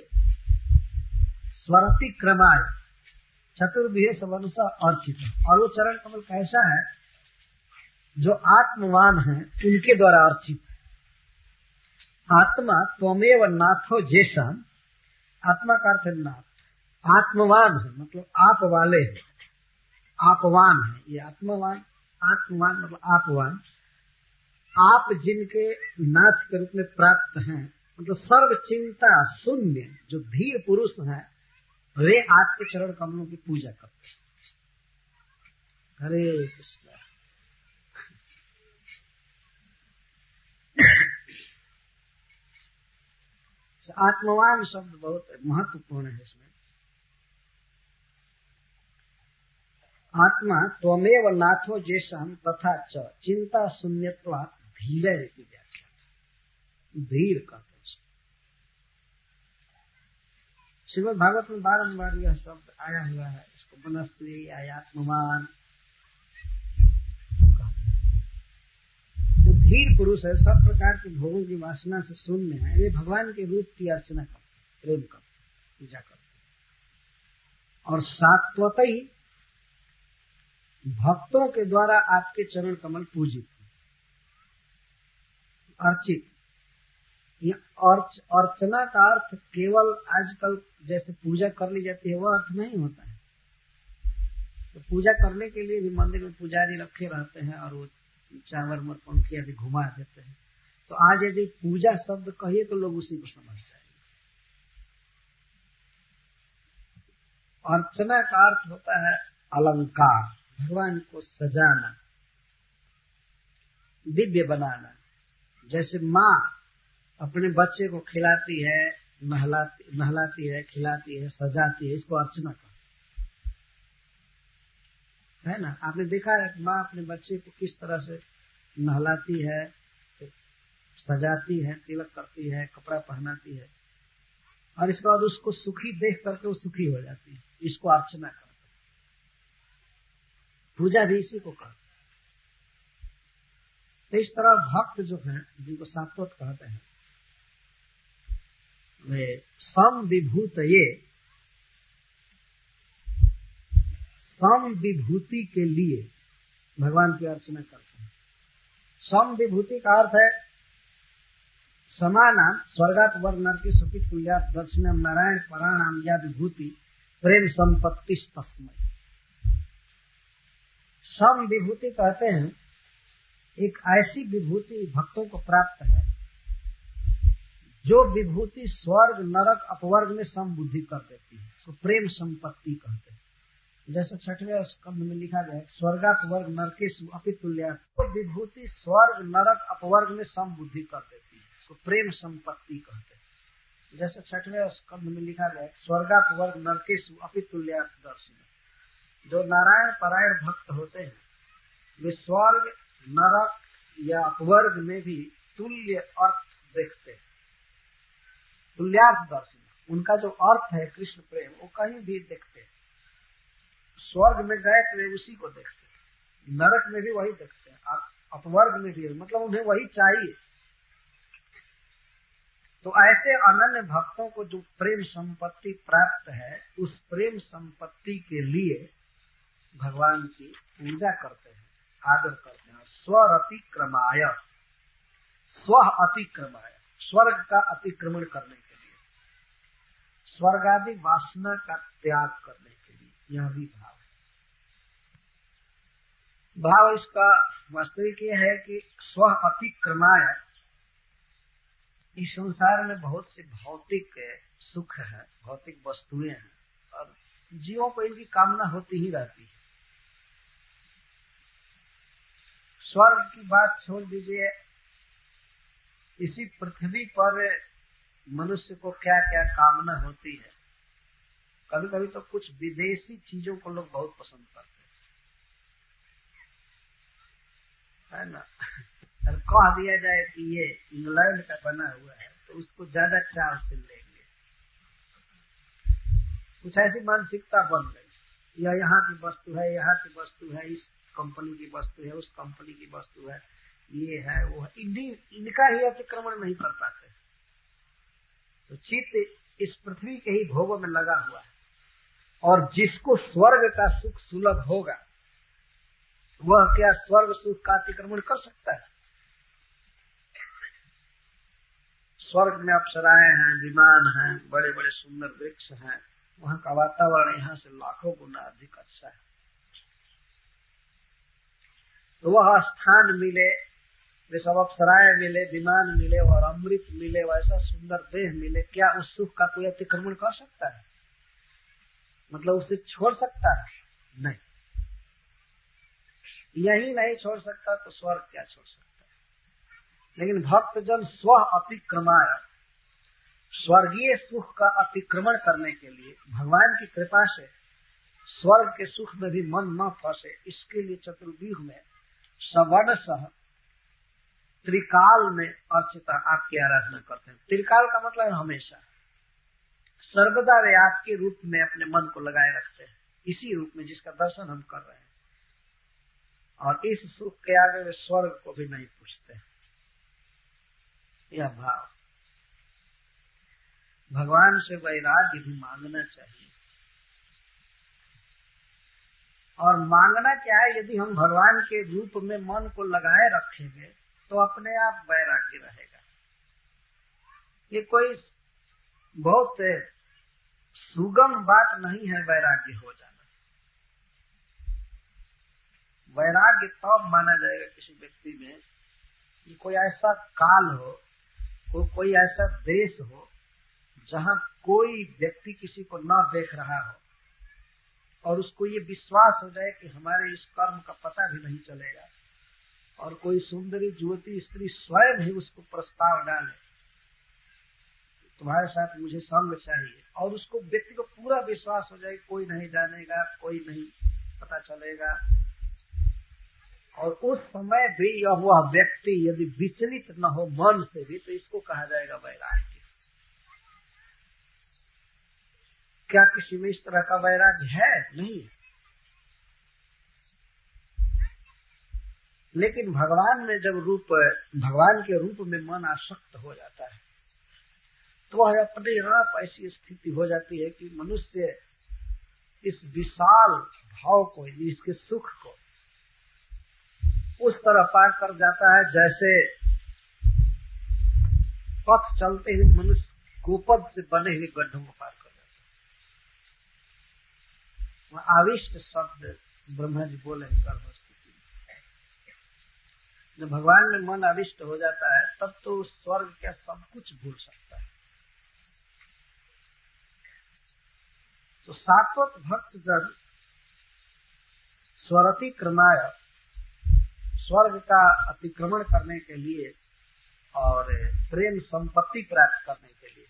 स्वरति क्रमाय चतुर्भुज सवंश अर्चित। और वो चरण कमल कैसा है? जो आत्मवान है उनके द्वारा अर्चित। आत्मा त्वमेव नाथो जैसन, आत्मा का अर्थ है नाथ, आत्मवान है मतलब आप वाले हैं, आपवान है। ये आत्मवान, आत्मवान मतलब आपवान। आप जिनके नाथ के रूप में प्राप्त हैं, मतलब सर्व चिंता शून्य जो धीर पुरुष हैं, वे आपके चरण कमलों की पूजा करते हैं। हरे कृष्ण। आत्मवान शब्द बहुत महत्वपूर्ण है इसमें। आत्मा त्वमेव नाथो जेषम तथा च चिंता शून्यत्वात् धीरे की व्याख्या। धीर कहते हैं। श्रीमद् भागवत में बारंबार यह शब्द आया हुआ है। इसको बनस्त्री या आत्मवान, जो धीर पुरुष है, सब प्रकार के भोगों की वासना से शून्य है, वे भगवान के रूप की अर्चना करते, प्रेम करते, पूजा करते। और सात्वतई भक्तों के द्वारा आपके चरण कमल पूजित, अर्चित। अर्चना का अर्थ केवल आजकल जैसे पूजा कर ली जाती है वह अर्थ नहीं होता है। तो पूजा करने के लिए भी मंदिर में पुजारी रखे रहते हैं और वो चावल मर पंखी आदि घुमा देते हैं। तो आज यदि पूजा शब्द कहिए तो लोग उसी को समझ जाएंगे। अर्चना का अर्थ होता है अलंकार, भगवान को सजाना, दिव्य बनाना। जैसे माँ अपने बच्चे को खिलाती है, नहलाती है, खिलाती है, सजाती है, इसको अर्चना कहते है ना। आपने देखा है माँ अपने बच्चे को किस तरह से नहलाती है, सजाती है, तिलक करती है, कपड़ा पहनाती है, और इसके बाद उसको सुखी देख करके वो सुखी हो जाती है। इसको अर्चना करते, पूजा भी इसी को करते। तो इस तरह भक्त जो है, जिनको सात्वत कहते हैं, वे सम विभूति के लिए भगवान की अर्चना करते हैं। सम विभूति का अर्थ है समानाम स्वर्गात वर नरके सुखी तुल्यात दर्शनम नारायण पराणाम या विभूति प्रेम संपत्ति तस्मै। सम विभूति कहते हैं एक ऐसी विभूति भक्तों को प्राप्त है जो विभूति स्वर्ग नरक अपवर्ग में समबुद्धि कर देती है, तो प्रेम संपत्ति कहते हैं। जैसे 6वें स्कंध में लिखा गया है स्वर्गात वर्ग नरकेषु अपि तुल्यात्, तो विभूति स्वर्ग नरक अपवर्ग में समबुद्धि कर देती है, तो प्रेम संपत्ति कहते हैं। जैसे 6वें स्कंध में लिखा गया है स्वर्गात वर्ग नरकेषु अपि तुल्यात् दर्शन। जो नारायण परायण भक्त होते हैं वे स्वर्ग नरक या अपवर्ग में भी तुल्य अर्थ देखते हैं। तुल्यार्थ दर्शन, उनका जो अर्थ है कृष्ण प्रेम, वो कहीं भी देखते हैं। स्वर्ग में गए तो वे उसी को देखते हैं, नरक में भी वही देखते हैं, अपवर्ग में भी, मतलब उन्हें वही चाहिए। तो ऐसे अनन्य भक्तों को जो प्रेम संपत्ति प्राप्त है, उस प्रेम संपत्ति के लिए भगवान की पूजा करते हैं, आदर करते हैं। स्वरतिक्रमाय, स्व अतिक्रमाय, स्वर्ग का अतिक्रमण करने के लिए, स्वर्ग आदि वासना का त्याग करने के लिए, यह भी भाव है। भाव इसका वास्तविक ये है कि स्व अतिक्रमाय, इस संसार में बहुत से भौतिक सुख है, भौतिक वस्तुएं हैं, और जीवों को इनकी कामना होती ही रहती है। स्वर्ग की बात छोड़ दीजिए, इसी पृथ्वी पर मनुष्य को क्या क्या कामना होती है। कभी कभी तो कुछ विदेशी चीजों को लोग बहुत पसंद करते है ना। अगर कह दिया जाए कि ये इंग्लैंड का बना हुआ है तो उसको ज्यादा चाव से लेंगे। कुछ ऐसी मानसिकता बन गई, या यहाँ की वस्तु है, यहाँ की वस्तु है, इस कंपनी की वस्तु है, उस कंपनी की वस्तु है, ये है वो है, इनका ही अतिक्रमण नहीं कर पाते। तो चित्त इस पृथ्वी के ही भोगों में लगा हुआ है, और जिसको स्वर्ग का सुख सुलभ होगा वह क्या स्वर्ग सुख का अतिक्रमण कर सकता है? स्वर्ग में अप्सराएं हैं, विमान हैं, बड़े बड़े सुंदर वृक्ष हैं, वहां का वातावरण यहाँ से लाखों गुना अधिक अच्छा है। तो वह स्थान मिले, वे सब अप्सराएं मिले, विमान मिले और अमृत मिले, वैसा सुंदर देह मिले, क्या उस सुख का कोई अतिक्रमण कर सकता है? मतलब उसे छोड़ सकता है? नहीं। यही नहीं छोड़ सकता तो स्वर्ग क्या छोड़ सकता है? लेकिन भक्तजन स्व अतिक्रमाय, स्वर्गीय सुख का अतिक्रमण करने के लिए भगवान की कृपा से स्वर्ग के सुख में भी मन न फंसे, इसके लिए चतुर्व्यूह में सवर्ण सह त्रिकाल में अर्चिता आपकी आराधना करते हैं। त्रिकाल का मतलब है हमेशा, सर्वदा वे आपके रूप में अपने मन को लगाए रखते हैं, इसी रूप में जिसका दर्शन हम कर रहे हैं, और इस सुख के आगे वे स्वर्ग को भी नहीं पूछते। यह भाव, भगवान से वैराग्य भी मांगना चाहिए। और मांगना क्या है? यदि हम भगवान के रूप में मन को लगाए रखेंगे तो अपने आप वैराग्य रहेगा। ये कोई बहुत सुगम बात नहीं है वैराग्य हो जाना। वैराग्य तब माना जाएगा किसी व्यक्ति में कि कोई ऐसा काल हो, कोई ऐसा देश हो जहां कोई व्यक्ति किसी को न देख रहा हो, और उसको ये विश्वास हो जाए कि हमारे इस कर्म का पता भी नहीं चलेगा, और कोई सुंदरी युवती स्त्री स्वयं ही उसको प्रस्ताव डाले तुम्हारे साथ मुझे संग चाहिए, और उसको व्यक्ति को पूरा विश्वास हो जाए कोई नहीं जानेगा, कोई नहीं पता चलेगा, और उस समय भी यह वह व्यक्ति यदि विचलित न हो मन से भी, तो इसको कहा जाएगा वैराग्य। क्या किसी में इस तरह का वैराग्य है? नहीं। लेकिन भगवान में जब भगवान के रूप में मन आसक्त हो जाता है, तो वह अपने आप ऐसी स्थिति हो जाती है कि मनुष्य इस विशाल भाव को, इसके सुख को उस तरह पार कर जाता है जैसे पथ चलते हुए मनुष्य गोपद से बने हुए गड्ढों को पार कर जाता है। वह आविष्ट शब्द ब्रह्मा जी बोले हैं गर्भ स्थिति में। जब भगवान में मन आविष्ट हो जाता है तब तो स्वर्ग का सब कुछ भूल सकता है। तो सात्वत भक्त जन स्वरति क्रमाय, स्वर्ग का अतिक्रमण करने के लिए और प्रेम संपत्ति प्राप्त करने के लिए,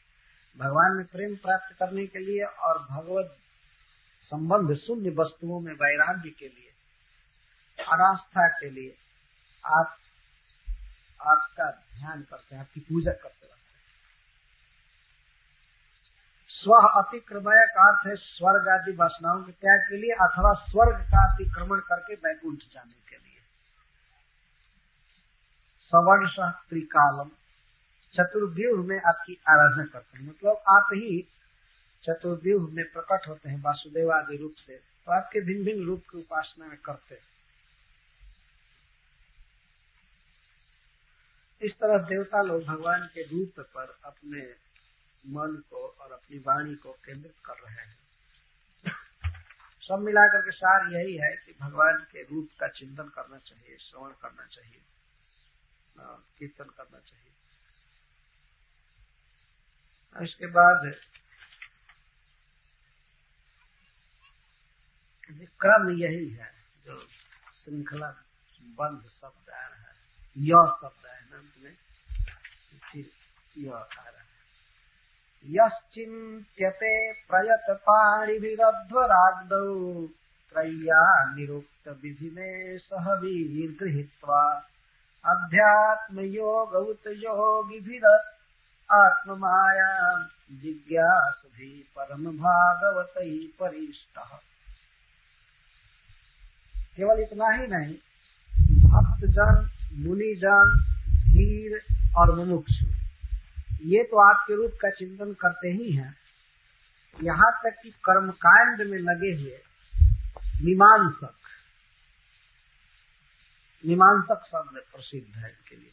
भगवान में प्रेम प्राप्त करने के लिए और भगवत संबंध शून्य वस्तुओं में वैराग्य के लिए और आस्था के लिए आपका ध्यान करते हैं, आपकी पूजा करते रहते हैं। स्व अतिक्रमय का अर्थ है स्वर्ग आदि वासनाओं के त्याग के लिए अथवा स्वर्ग का अतिक्रमण करके वैकुंठ जाने के लिए। सवर्ष त्रिकालम, चतुर्व्यूह में आपकी आराधना करते हैं, मतलब आप ही चतुर्व्यूह में प्रकट होते हैं वासुदेव आदि रूप से, तो आपके भिन्न भिन्न रूप की उपासना में करते हैं। इस तरह देवता लोग भगवान के रूप पर अपने मन को और अपनी वाणी को केंद्रित कर रहे हैं। सब मिलाकर के सार यही है कि भगवान के रूप का चिंतन करना चाहिए, श्रवण करना चाहिए, कीर्तन करना चाहिए। इसके बाद क्रम यही है जो श्रृंखला बंध शब्द आ रहा है, यह शब्द है ना में, फिर यह आ रहा है। यश्चिन्त्यते प्रयत पाणिभिरध्वराग्नौ त्रय्या निरुक्त विधिने सह वीर्गृहीत्वा अध्यात्म योग उत योगिभिरत् आत्ममायां जिज्ञासुभिः परम भागवतैः परिष्टः। केवल इतना ही नहीं, भक्तजन, मुनिजन, धीर और मुमुक्षु ये तो आपके रूप का चिंतन करते ही हैं, यहाँ तक कि कर्मकांड में लगे हुए मीमांसक शब्द प्रसिद्ध है इनके लिए।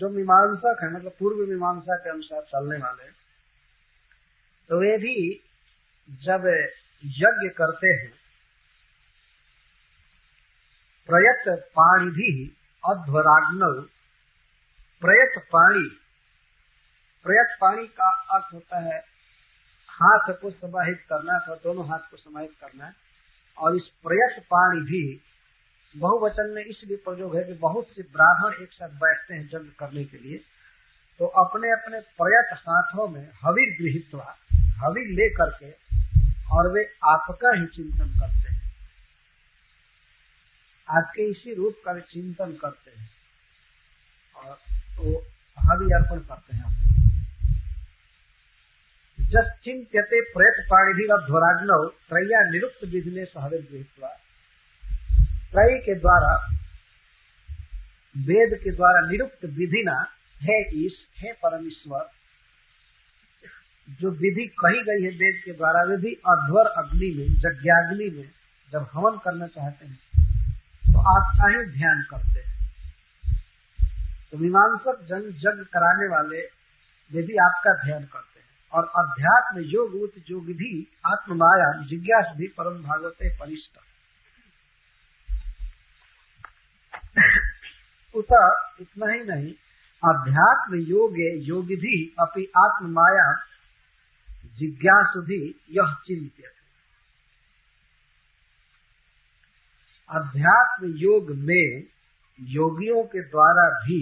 जो मीमांसक है मतलब पूर्व मीमांसा के अनुसार चलने वाले, तो वे भी जब यज्ञ करते हैं प्रयत पाणिभि अध्वराग्नौ, प्रयत पाणी का अर्थ होता है हाथ को समाहित करना अथवा दोनों हाथ को समाहित करना, और इस प्रयत पाणी भी बहुवचन में इसलिए प्रयोग है कि बहुत से ब्राह्मण एक साथ बैठते हैं यज्ञ करने के लिए, तो अपने अपने प्रयत हाथों में हविर गृहीत्वा, हविर ले करके, और वे आपका ही चिंतन करते हैं, आपके इसी रूप का चिंतन करते हैं और तो हवि अर्पण करते हैं। जश्चिन्त्यते प्रयत पाणिभिरध्वराग्नौ त्रय्या निरुक्त विधिने सह वीर्गृहीत्वा, त्रय के द्वारा, वेद के द्वारा निरुक्त विधिना, हे ईश, हे परमेश्वर, जो विधि कही गई है वेद के द्वारा, वे भी अध्वर अग्नि में, यज्ञाग्नि में जब हवन करना चाहते हैं तो आपका ही ध्यान करते हैं। तो मीमांसक जन यज्ञ कराने वाले वे भी आपका ध्यान करते हैं, और अध्यात्म योग उत योग भी आत्ममाया जिज्ञास भी परम भागवते परिष्ट। उता इतना ही नहीं, अध्यात्म योगे योगी भी अपि आत्ममाया जिज्ञासु भी यह चिंतित। अध्यात्म योग में योगियों के द्वारा भी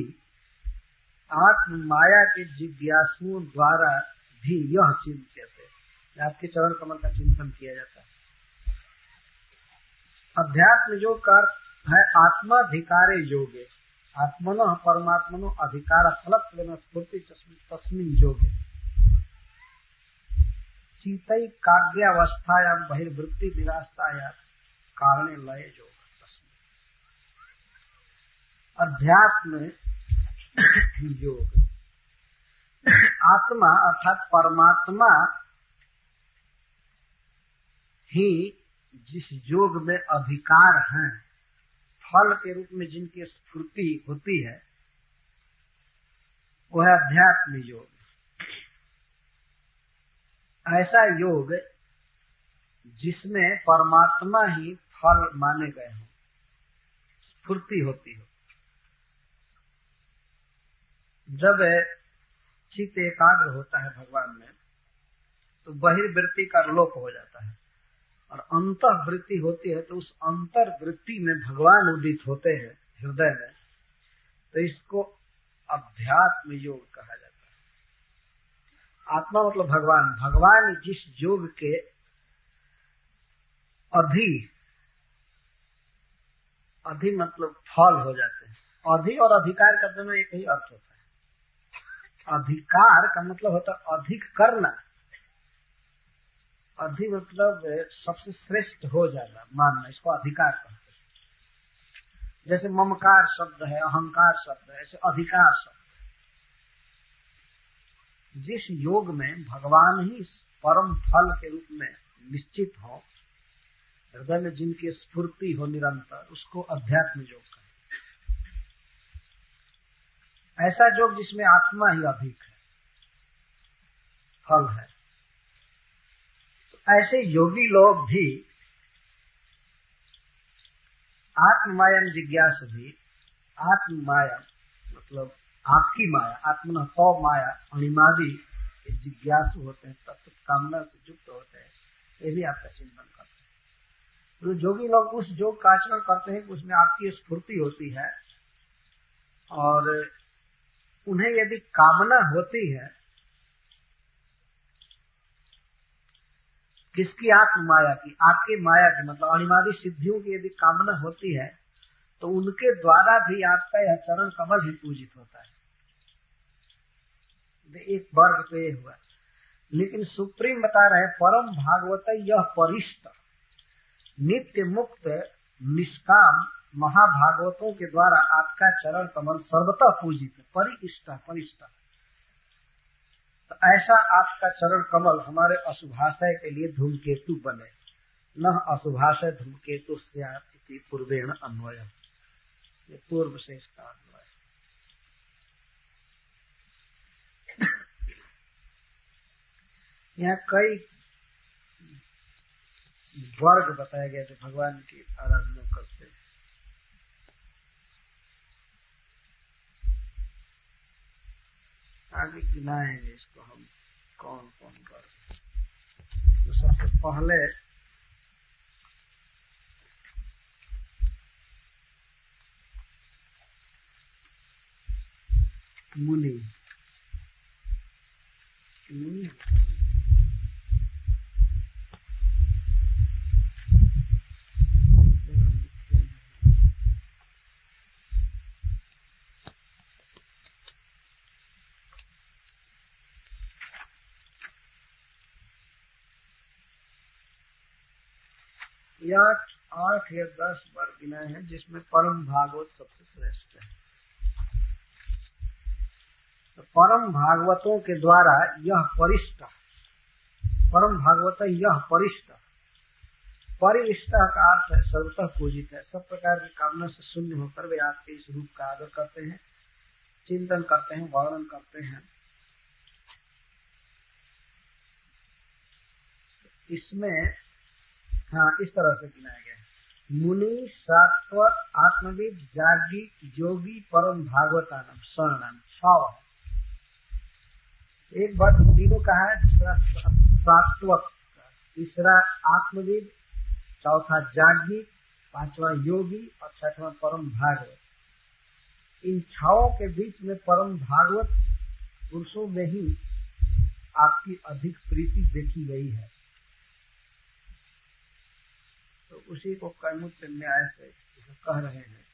आत्म माया के जिज्ञासुओं द्वारा भी यह चिंत्यते, आपके चरण कमल का चिंतन किया जाता है। अध्यात्म योग का अर्थ है आत्माधिकारे योगे, आत्मनः परमात्मनो अधिकार फलत्वेन स्फूर्ति तस्मिन् योगे चीतै काव्यावस्थायां बहिर्वृत्ति विलासाया कारणे लय योग। अध्यात्म योग, आत्मा अर्थात परमात्मा ही जिस योग में अधिकार हैं, फल के रूप में जिनकी स्फूर्ति होती है, वह अध्यात्म योग। ऐसा योग जिसमें परमात्मा ही फल माने गए हों, स्फूर्ति होती हो। जब चित्त एकाग्र होता है भगवान में, तो बहिर्वृत्ति का लोप हो जाता है और अंतर्वृत्ति होती है, तो उस अंतर्वृत्ति में भगवान उदित होते हैं हृदय में, तो इसको अध्यात्म योग कहा जाता है। आत्मा मतलब भगवान, भगवान जिस योग के अधि मतलब फल हो जाते हैं। अधि और अधिकार का दोनों एक ही अर्थ होता है। अधिकार का मतलब होता है अधिक करना, अधि मतलब सबसे श्रेष्ठ हो जाना, मानना, इसको अधिकार कहते हैं। जैसे ममकार शब्द है, अहंकार शब्द है, ऐसे अधिकार शब्द है। जिस योग में भगवान ही परम फल के रूप में निश्चित हो, हृदय में जिनकी स्फूर्ति हो निरंतर, उसको अध्यात्म योग कहें। ऐसा योग जिसमें आत्मा ही अधिक है, फल है। तो ऐसे योगी लोग भी आत्ममायम जिज्ञास भी, आत्म माया मतलब आपकी माया, आत्मन तो माया अणिमादि के जिज्ञासु होते हैं, तत्व कामना से युक्त होते हैं, ये भी आपका चिंतन करते हैं। तो योगी लोग उस योग का आचरण करते हैं कि उसमें आपकी स्फूर्ति होती है, और उन्हें यदि कामना होती है किसकी, आत्म माया की, आपके माया की मतलब अणिमादि सिद्धियों की यदि कामना होती है, तो उनके द्वारा भी आपका यह चरण कमल ही पूजित होता है। एक वर्ग तो ये हुआ। लेकिन सुप्रीम बता रहे परम भागवत यह परिष्ट नित्य मुक्त निष्काम महाभागवतों के द्वारा आपका चरण कमल सर्वतः पूजित है, परिष्ट परिष्ट। तो ऐसा आपका चरण कमल हमारे अशुभाशय के लिए धूमकेतु बने, न अशुभाशय धूमकेतु स्यात् पूर्वेण अन्वय, ये पूर्व शेष का अन्वय। यहाँ कई वर्ग बताया गया जो भगवान की आराधना करते हैं। आगे गिनाएंगे इसको हम कौन कौन वर्ग। तो सबसे पहले मुनि, मुनि या 8 या 10 वर्ग गिनाए हैं, जिसमें परम भागवत सबसे श्रेष्ठ है। तो परम भागवतों के द्वारा यह परिष्ट, परम भागवत यह परिष्ट, परिष्ट का अर्थ है सर्वतः पूजित है, सब प्रकार की कामना से शून्य होकर वे आपके इस रूप का आदर करते हैं, चिंतन करते हैं, वर्णन करते हैं। इसमें हाँ इस तरह से गिनाया गया है। मुनि सात्वत आत्मविद जागी योगी परम भागवतानम शरणम, 6 है। एक बार तीनों कहा है, दूसरा सात्वत, तीसरा आत्मविद, चौथा जागी, 5वां योगी और 6वां परम भागवत। इन 6 के बीच में परम भागवत पुरुषों में ही आपकी अधिक प्रीति देखी गई है। तो उसी को कैमुत्य न्याय से कह रहे हैं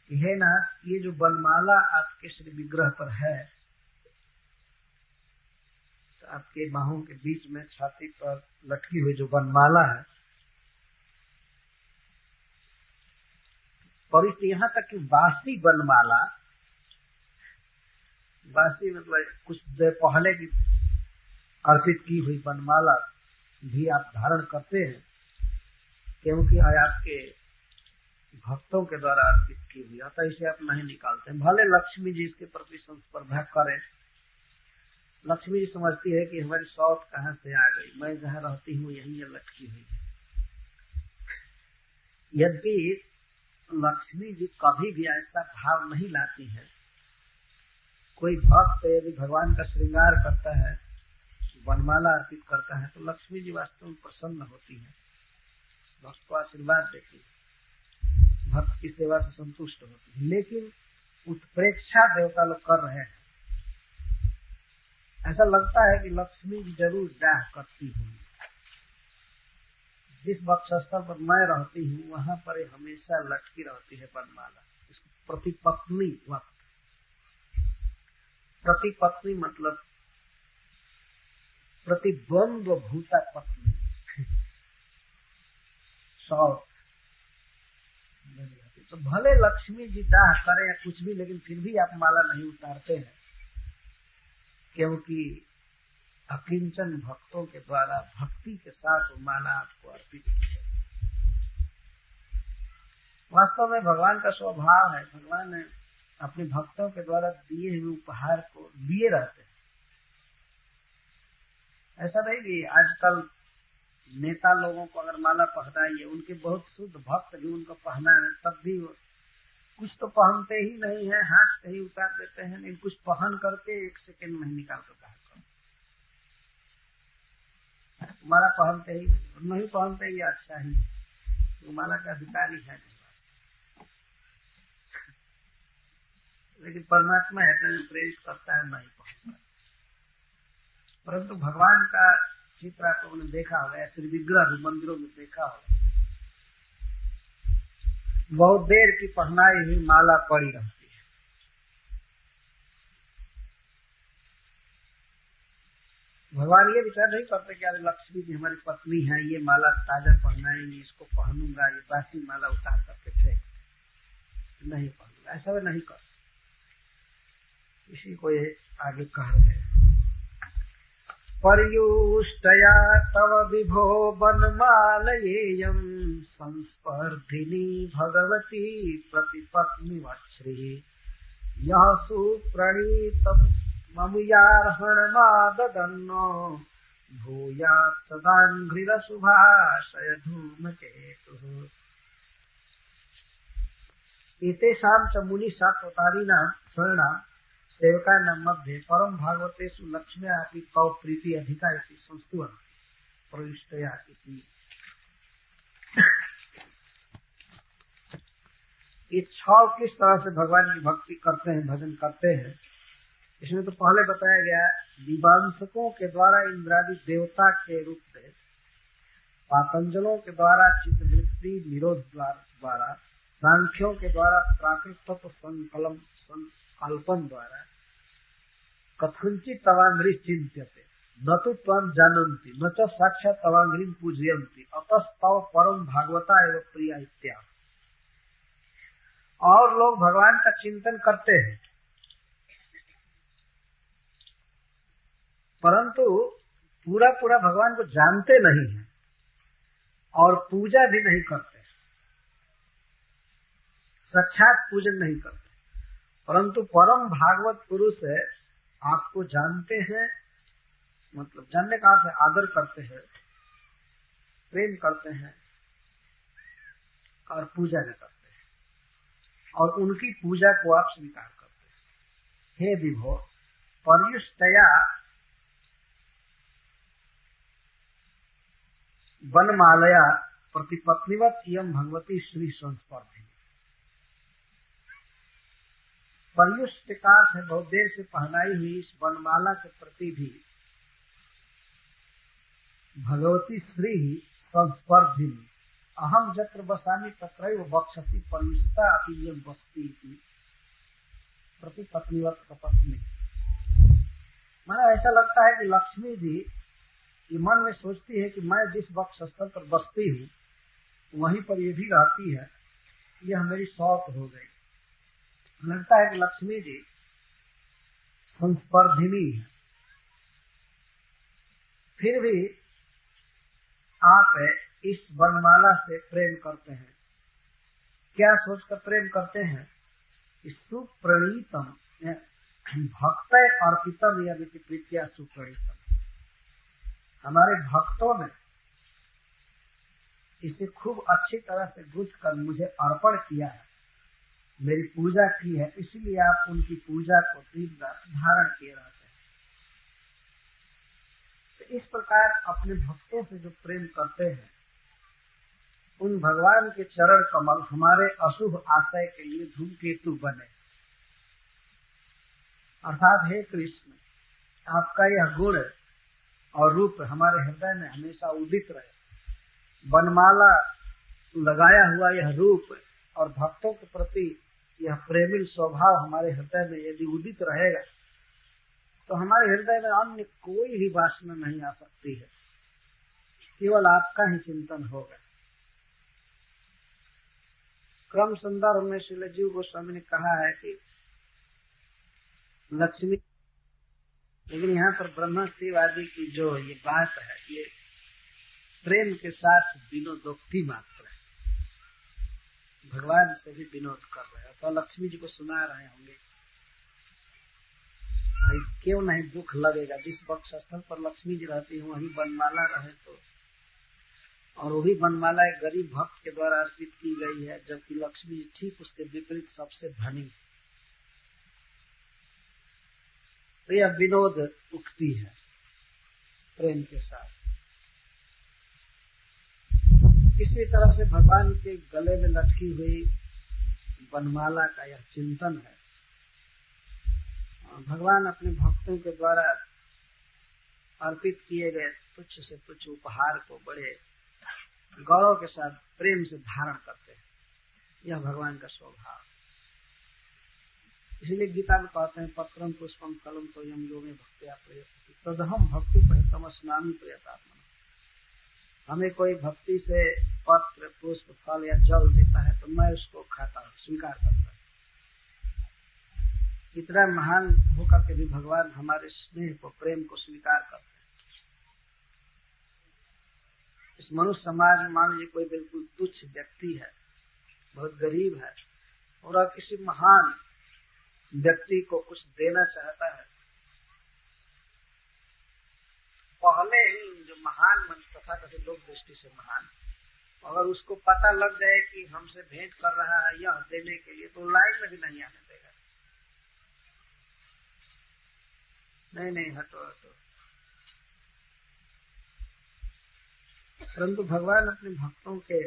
कि हे नाथ, ये जो वनमाला आपके श्री विग्रह पर है, तो आपके बाहों के बीच में छाती पर लटकी हुई जो वनमाला है, और यहाँ तक कि वासी वनमाला, वासी मतलब कुछ देर पहले की अर्पित की हुई वनमाला भी आप धारण करते हैं, क्योंकि आपके भक्तों के द्वारा अर्पित की हुई, अतः इसे आप नहीं निकालते। भले लक्ष्मी जी इसके प्रति संस्पर्धा करें, लक्ष्मी जी समझती है कि हमारी सौत कहाँ से आ गई, मैं जहाँ रहती हूँ यहीं ये लटकी हुई है। यद्यपि लक्ष्मी जी कभी भी ऐसा भाव नहीं लाती है। कोई भक्त यदि भगवान का श्रृंगार करता है, वनमाला अर्पित करता है, तो लक्ष्मी जी वास्तव में प्रसन्न होती है, भक्त को आशीर्वाद देती है, भक्त की सेवा से संतुष्ट होती है। लेकिन उत्प्रेक्षा देवता लोग कर रहे हैं। ऐसा लगता है कि लक्ष्मी जी जरूर डाह करती होंगी। जिस वक्षस्थल पर मैं रहती हूँ वहां पर हमेशा लटकी रहती है वनमाला। इसको प्रतिपत्नी वक्त, प्रतिपत्नी मतलब प्रतिद्वंद्व भूता पत्नी, सौत। तो भले लक्ष्मी जी दाह करें या कुछ भी, लेकिन फिर भी आप माला नहीं उतारते हैं, क्योंकि अकिंचन भक्तों के द्वारा भक्ति के साथ वो माला आपको अर्पित की है। वास्तव में भगवान का स्वभाव है, भगवान ने अपने भक्तों के द्वारा दिए हुए उपहार को लिए रहते हैं। ऐसा नहीं कि आजकल नेता लोगों को अगर माला पहनाइए, उनके बहुत शुद्ध भक्त भी उनको पहना है, तब भी कुछ तो पहनते ही नहीं है, हाथ से ही उतार देते हैं, लेकिन कुछ पहन करके एक सेकंड में निकाल कर बाहर कर। माला पहनते ही नहीं, पहनते ही अच्छा ही, तो माला का अधिकारी है नहीं। लेकिन परमात्मा हृदय में प्रेरित करता है, नहीं पहनता। परंतु भगवान का चित्र आप लोगों ने देखा होगा, श्री विग्रह भी मंदिरों में देखा होगा, बहुत देर की पहनाई हुई माला पड़ी रहती है। भगवान ये विचार नहीं करते कि अरे लक्ष्मी जी हमारी पत्नी है, ये माला ताजा पहनाएंगे, इसको पहनूंगा, ये बासी माला उतार करके फेंक नहीं पहनूंगा, ऐसा वे नहीं करते। इसी को ये आगे कह रहे हैं, पर्युष्टया तव विभो वनमालयेयं संस्पर्धिनी भगवती प्रतिपत्नी वत्श्री यः सुप्रणीतं ममुयार्हणमाददन्नो भूयात् सदाङ्घ्रिरशुभाशय धूमकेतुः। एतेषां च मुनिसात्वतारीणां शरणां सेवका न मध्य परम भागवतेषु लक्ष्म्या अपि तौ प्रीति अधिका इति संस्तुवन् प्रविष्टया इति। ये छह किस तरह से भगवान की भक्ति करते हैं, भजन करते हैं, इसमें तो पहले बताया गया विवांसकों के द्वारा इंद्रादि देवता के रूप में, पातंजलों के द्वारा चित्तवृत्ति निरोध द्वारा, सांख्यों के द्वारा प्राकृत तत्व संकल्पन द्वारा, कथंचित तवांग्री चिंत्यते न तो त्वं जानन्ति न च साक्षात् तवांग्री पूजयन्ति अतस्तव परम भागवता एवं प्रिया इत्यादि। और लोग भगवान का चिंतन करते हैं, परंतु पूरा पूरा भगवान को जानते नहीं हैं और पूजा भी नहीं करते, साक्षात पूजन नहीं करते, परंतु परम भागवत पुरुष है, आपको जानते हैं, मतलब जानने का अर्थ आदर करते हैं, प्रेम करते हैं और पूजा भी करते हैं, और उनकी पूजा को आप स्वीकार करते हैं। हे विभो पर्युष्टया वनमालया प्रतिपत्निवत इयं भगवती श्री संस्पर्धिनी। पर्युष्ट का अर्थ है बहुत देर से पहनाई हुई इस वनमाला के प्रति भी भगवती श्री संस्पर्धिनी अहम जत्र बसामी तत्रैव बक्षति पर्युष्टा अतियम बसती प्रति पत्नीवत पत्नी। मैंने ऐसा लगता है कि लक्ष्मी जी ये मन में सोचती है कि मैं जिस वक्ष स्थल पर बसती हूँ वहीं पर ये भी रहती है, यह मेरी शौक हो गई। लगता है कि लक्ष्मी जी संस्पर्धिनी है। फिर भी आप इस वनमाला से प्रेम करते हैं। क्या सोचकर प्रेम करते हैं? सुप्रणीतम भक्त अर्पितम या प्रीत्या सुप्रणीतम, हमारे भक्तों ने इसे खूब अच्छी तरह से गूंथ कर मुझे अर्पण किया है, मेरी पूजा की है, इसलिए आप उनकी पूजा को दिन रात धारण किए रहते हैं। तो इस प्रकार अपने भक्तों से जो प्रेम करते हैं, उन भगवान के चरण कमल हमारे अशुभ आशय के लिए धूमकेतु बने। अर्थात हे कृष्ण, आपका यह गुण और रूप हमारे हृदय में हमेशा उदित रहे। वनमाला लगाया हुआ यह रूप और भक्तों के प्रति यह प्रेमिल स्वभाव हमारे हृदय में यदि उदित रहेगा तो हमारे हृदय में अन्य कोई भी वासना नहीं आ सकती है, केवल आपका ही चिंतन होगा। क्रम संदर्भ में श्रील जीव गोस्वामी ने कहा है कि लक्ष्मी, लेकिन यहाँ पर ब्रह्मा शिव आदि की जो ये बात है ये प्रेम के साथ विनोदोक्ति मात्र है, भगवान से भी विनोद कर रहे हैं। तो लक्ष्मी जी को सुना रहे होंगे, भाई क्यों नहीं दुख लगेगा, जिस वक्ष स्थल पर लक्ष्मी जी रहती है वहीं वनमाला रहे तो, और वही वनमाला एक गरीब भक्त के द्वारा अर्पित की गई है, जबकि लक्ष्मी जी ठीक उसके विपरीत सबसे धनी है। तो यह विनोद उक्ति है प्रेम के साथ। इसी तरह से भगवान के गले में लटकी हुई वनमाला का यह चिंतन है। भगवान अपने भक्तों के द्वारा अर्पित किए गए तुच्छ से तुच्छ उपहार को बड़े गौरव के साथ प्रेम से धारण करते हैं, यह भगवान का स्वभाव। इसलिए गीता में कहते हैं पत्रम पुष्पम फलम तो यम यो में भक्त्या प्रयत तदहम भक्ति प्रयतम स्नामी प्रयतात्मा। हमें कोई भक्ति से पत्र पुष्प फल या जल देता है तो मैं उसको खाता हूँ, स्वीकार करता हूँ। इतना महान होकर के भी भगवान हमारे स्नेह को, प्रेम को स्वीकार करते हैं। इस मनुष्य समाज में मान लीजिए कोई बिल्कुल तुच्छ व्यक्ति है, बहुत गरीब है, और किसी महान व्यक्ति को कुछ देना चाहता है, पहले ही जो महान मन तथा कथित लोक दृष्टि से महान, अगर उसको पता लग जाए कि हमसे भेंट कर रहा है यह देने के लिए, तो लाइन में भी नहीं आने देगा। नहीं हटो हटो। परंतु भगवान अपने भक्तों के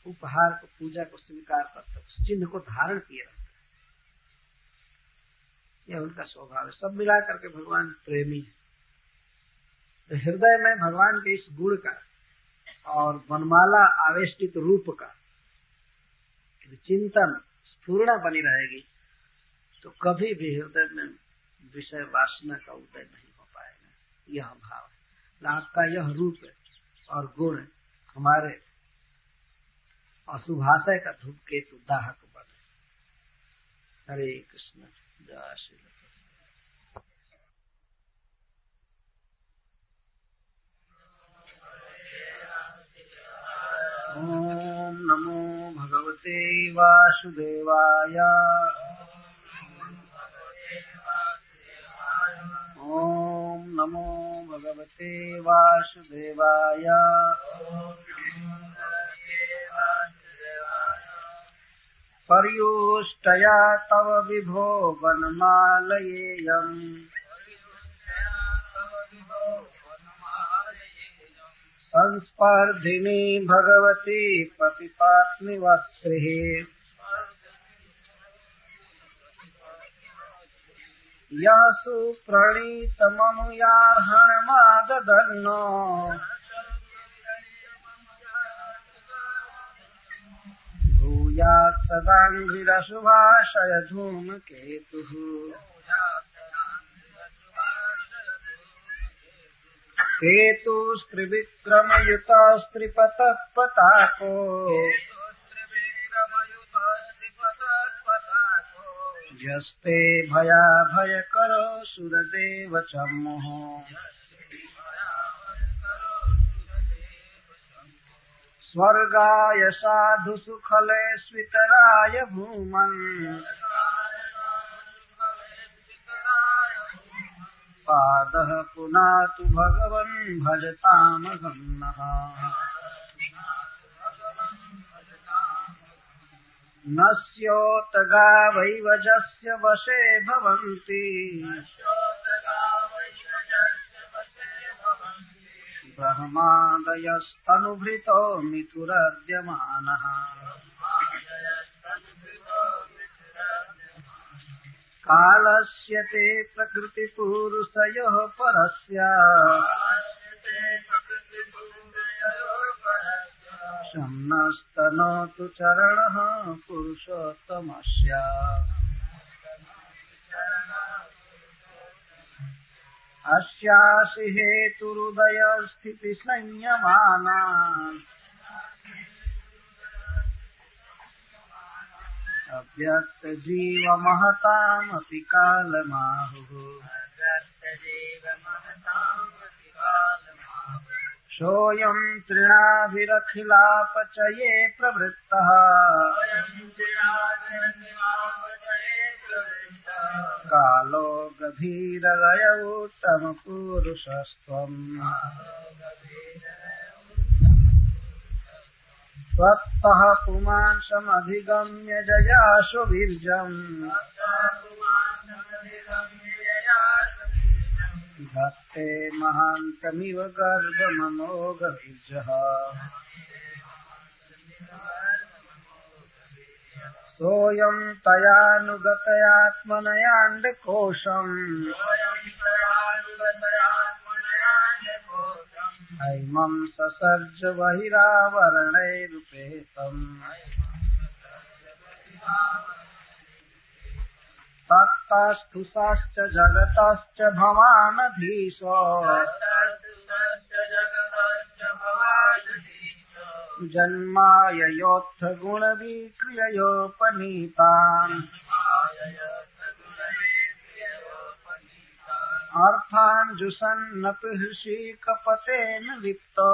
उपहार को, पूजा को स्वीकार करते, उस चिन्ह को धारण किए रहते, यह उनका स्वभाव है। सब मिला करके भगवान प्रेमी है। तो हृदय में भगवान के इस गुण का और वनमाला आवेष्टित रूप का चिंतन स्फुरणा बनी रहेगी तो कभी भी हृदय में विषय वासना का उदय नहीं हो पाएगा। यह भाव है। आपका यह रूप और गुण हमारे अशुभाशय का धूमकेतु दाहक बने। हरे कृष्ण। जय श्री कृष्ण। ओम नमो भगवते वासुदेवाय। ओम नमो भगवते वासुदेवाय। पर्युष्टया तव विभो वनमालयेयम् संस्पर्धिनी भगवती पतिपात्नि वत्सृः। यः सुप्रणीतमनुयार्हणमाददन्नो भूयात् सदाङ्घ्रिरशुभाशय धूमकेतुः केतुस्त्रिविक्रमयुतस्त्रिपतत्पताको यस्ते भयाभयकरो सुरदेव चम्मुः स्वर्गाय साधु सुखले स्वितराय भूमन् पादः पुनातु भगवन् भजतामहं नः नस्योतगावैवजस्य वशे भवन्ति ब्रह्मादयस्तनुभृतो मिथुरद्यमानः कालस्य ते प्रकृतिपुरुषयोः परस्य शम्नस्तनोतु चरणः पुरुषोत्तमस्य अस्यासि हेतुरुदयस्थितिसंयमाना अव्यक्तजीवमहतामपि कालमाहुः सोऽयं तृणाभिरखिलापचये प्रवृत्तः कालो गभीरलय उत्तमपुरुषस्त्वम् त्वत्तः पुमांसमधिगम्य जयाशु वीर्यम् धत्ते महान्तमिव गर्भमनोगवीर्यः सोऽयं तयानुगतयात्मनयाण्डकोशम् हैमं ससर्ज बहिरावरणैरुपेतम् तत्तस्थुषश्च जगतश्च भवानधीशो जन्माययोऽथ गुणविक्रिययोपनीतान् अर्थान् जुषन्नपि हृषीकपतेन लिप्तो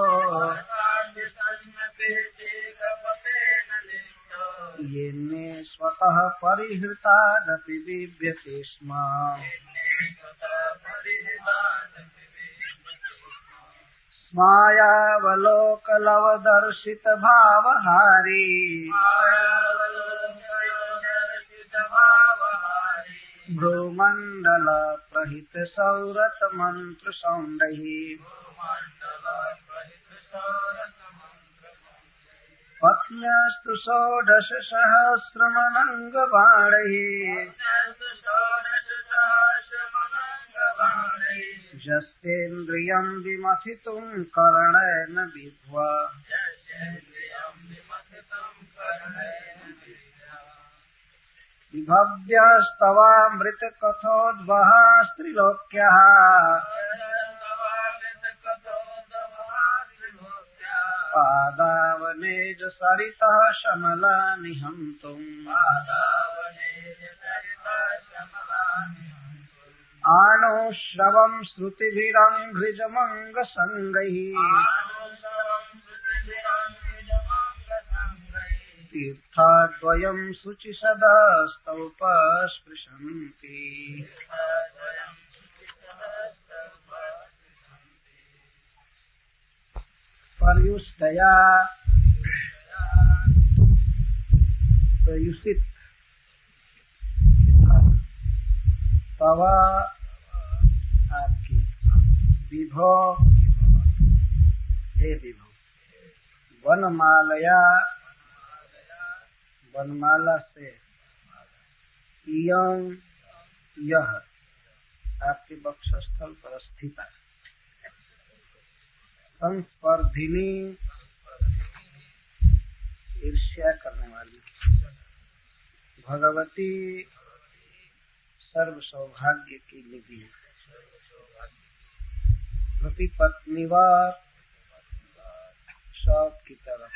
येने स्वतः परिहृतादपि बिभ्यते स्म स्मायावलोकलवदर्शित भावहारी भ्रूमण्डल प्रहित सौरत मंत्र सौंदही पत्न्यस्तु षोडश सहस्रमनङ्गबाणैः यस्येन्द्रियं विमथितुं करणेन विद्वा विभव्यस्तवामृतकथोद्वः स्त्रिलोक्यः पादावनेज सरितः शमला निहन्तुम् आनुश्रवं श्रुतिभिरङ्घ्रिजमङ्गसङ्गैः तीर्थद्वयं शुचिसदस्तौपस्पृशन्ति पर्युष्टया प्रयुषित तव आपकी विभो हे विभो वनमाला से इयं यह आपके वक्षस्थल पर स्थित है। संस्पर्धिनी ईर्ष्या करने वाली भगवती सर्व सौभाग्य की निधि है। प्रतिपत्निवार शौक की तरफ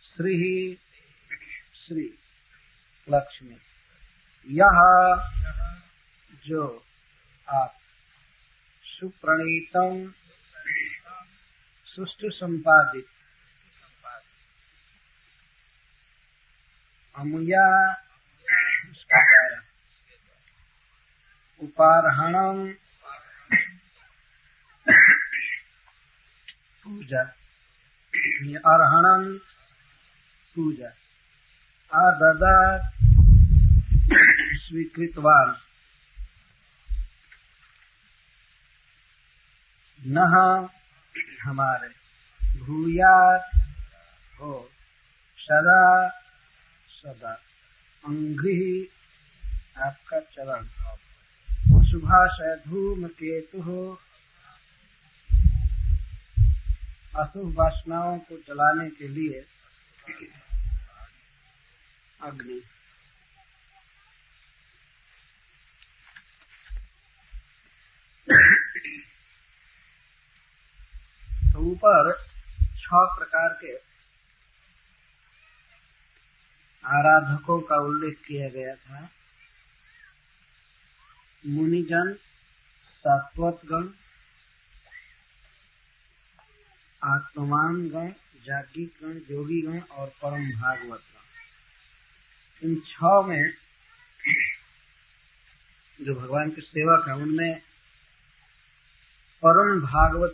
श्री श्री लक्ष्मी यह जो आप सुप्रणीतम सुष्ठु संपादित अमुया उपारहणम पूजा अर्हणम पूजा आददा स्वीकृतवान नह हमारे भूयात हो सदा सदा अंघ्रि आपका चरण शुभाशय धूम केतु हो अशुभ वासनाओं को जलाने के लिए अग्नि तो ऊपर 6 प्रकार के आराधकों का उल्लेख किया गया था। मुनिजन, सात्वतगण, आत्मवान गण, जागृत गण, योगी गण और परम भागवत गण। इन 6 में जो भगवान के सेवक हैं उनमें परम भागवत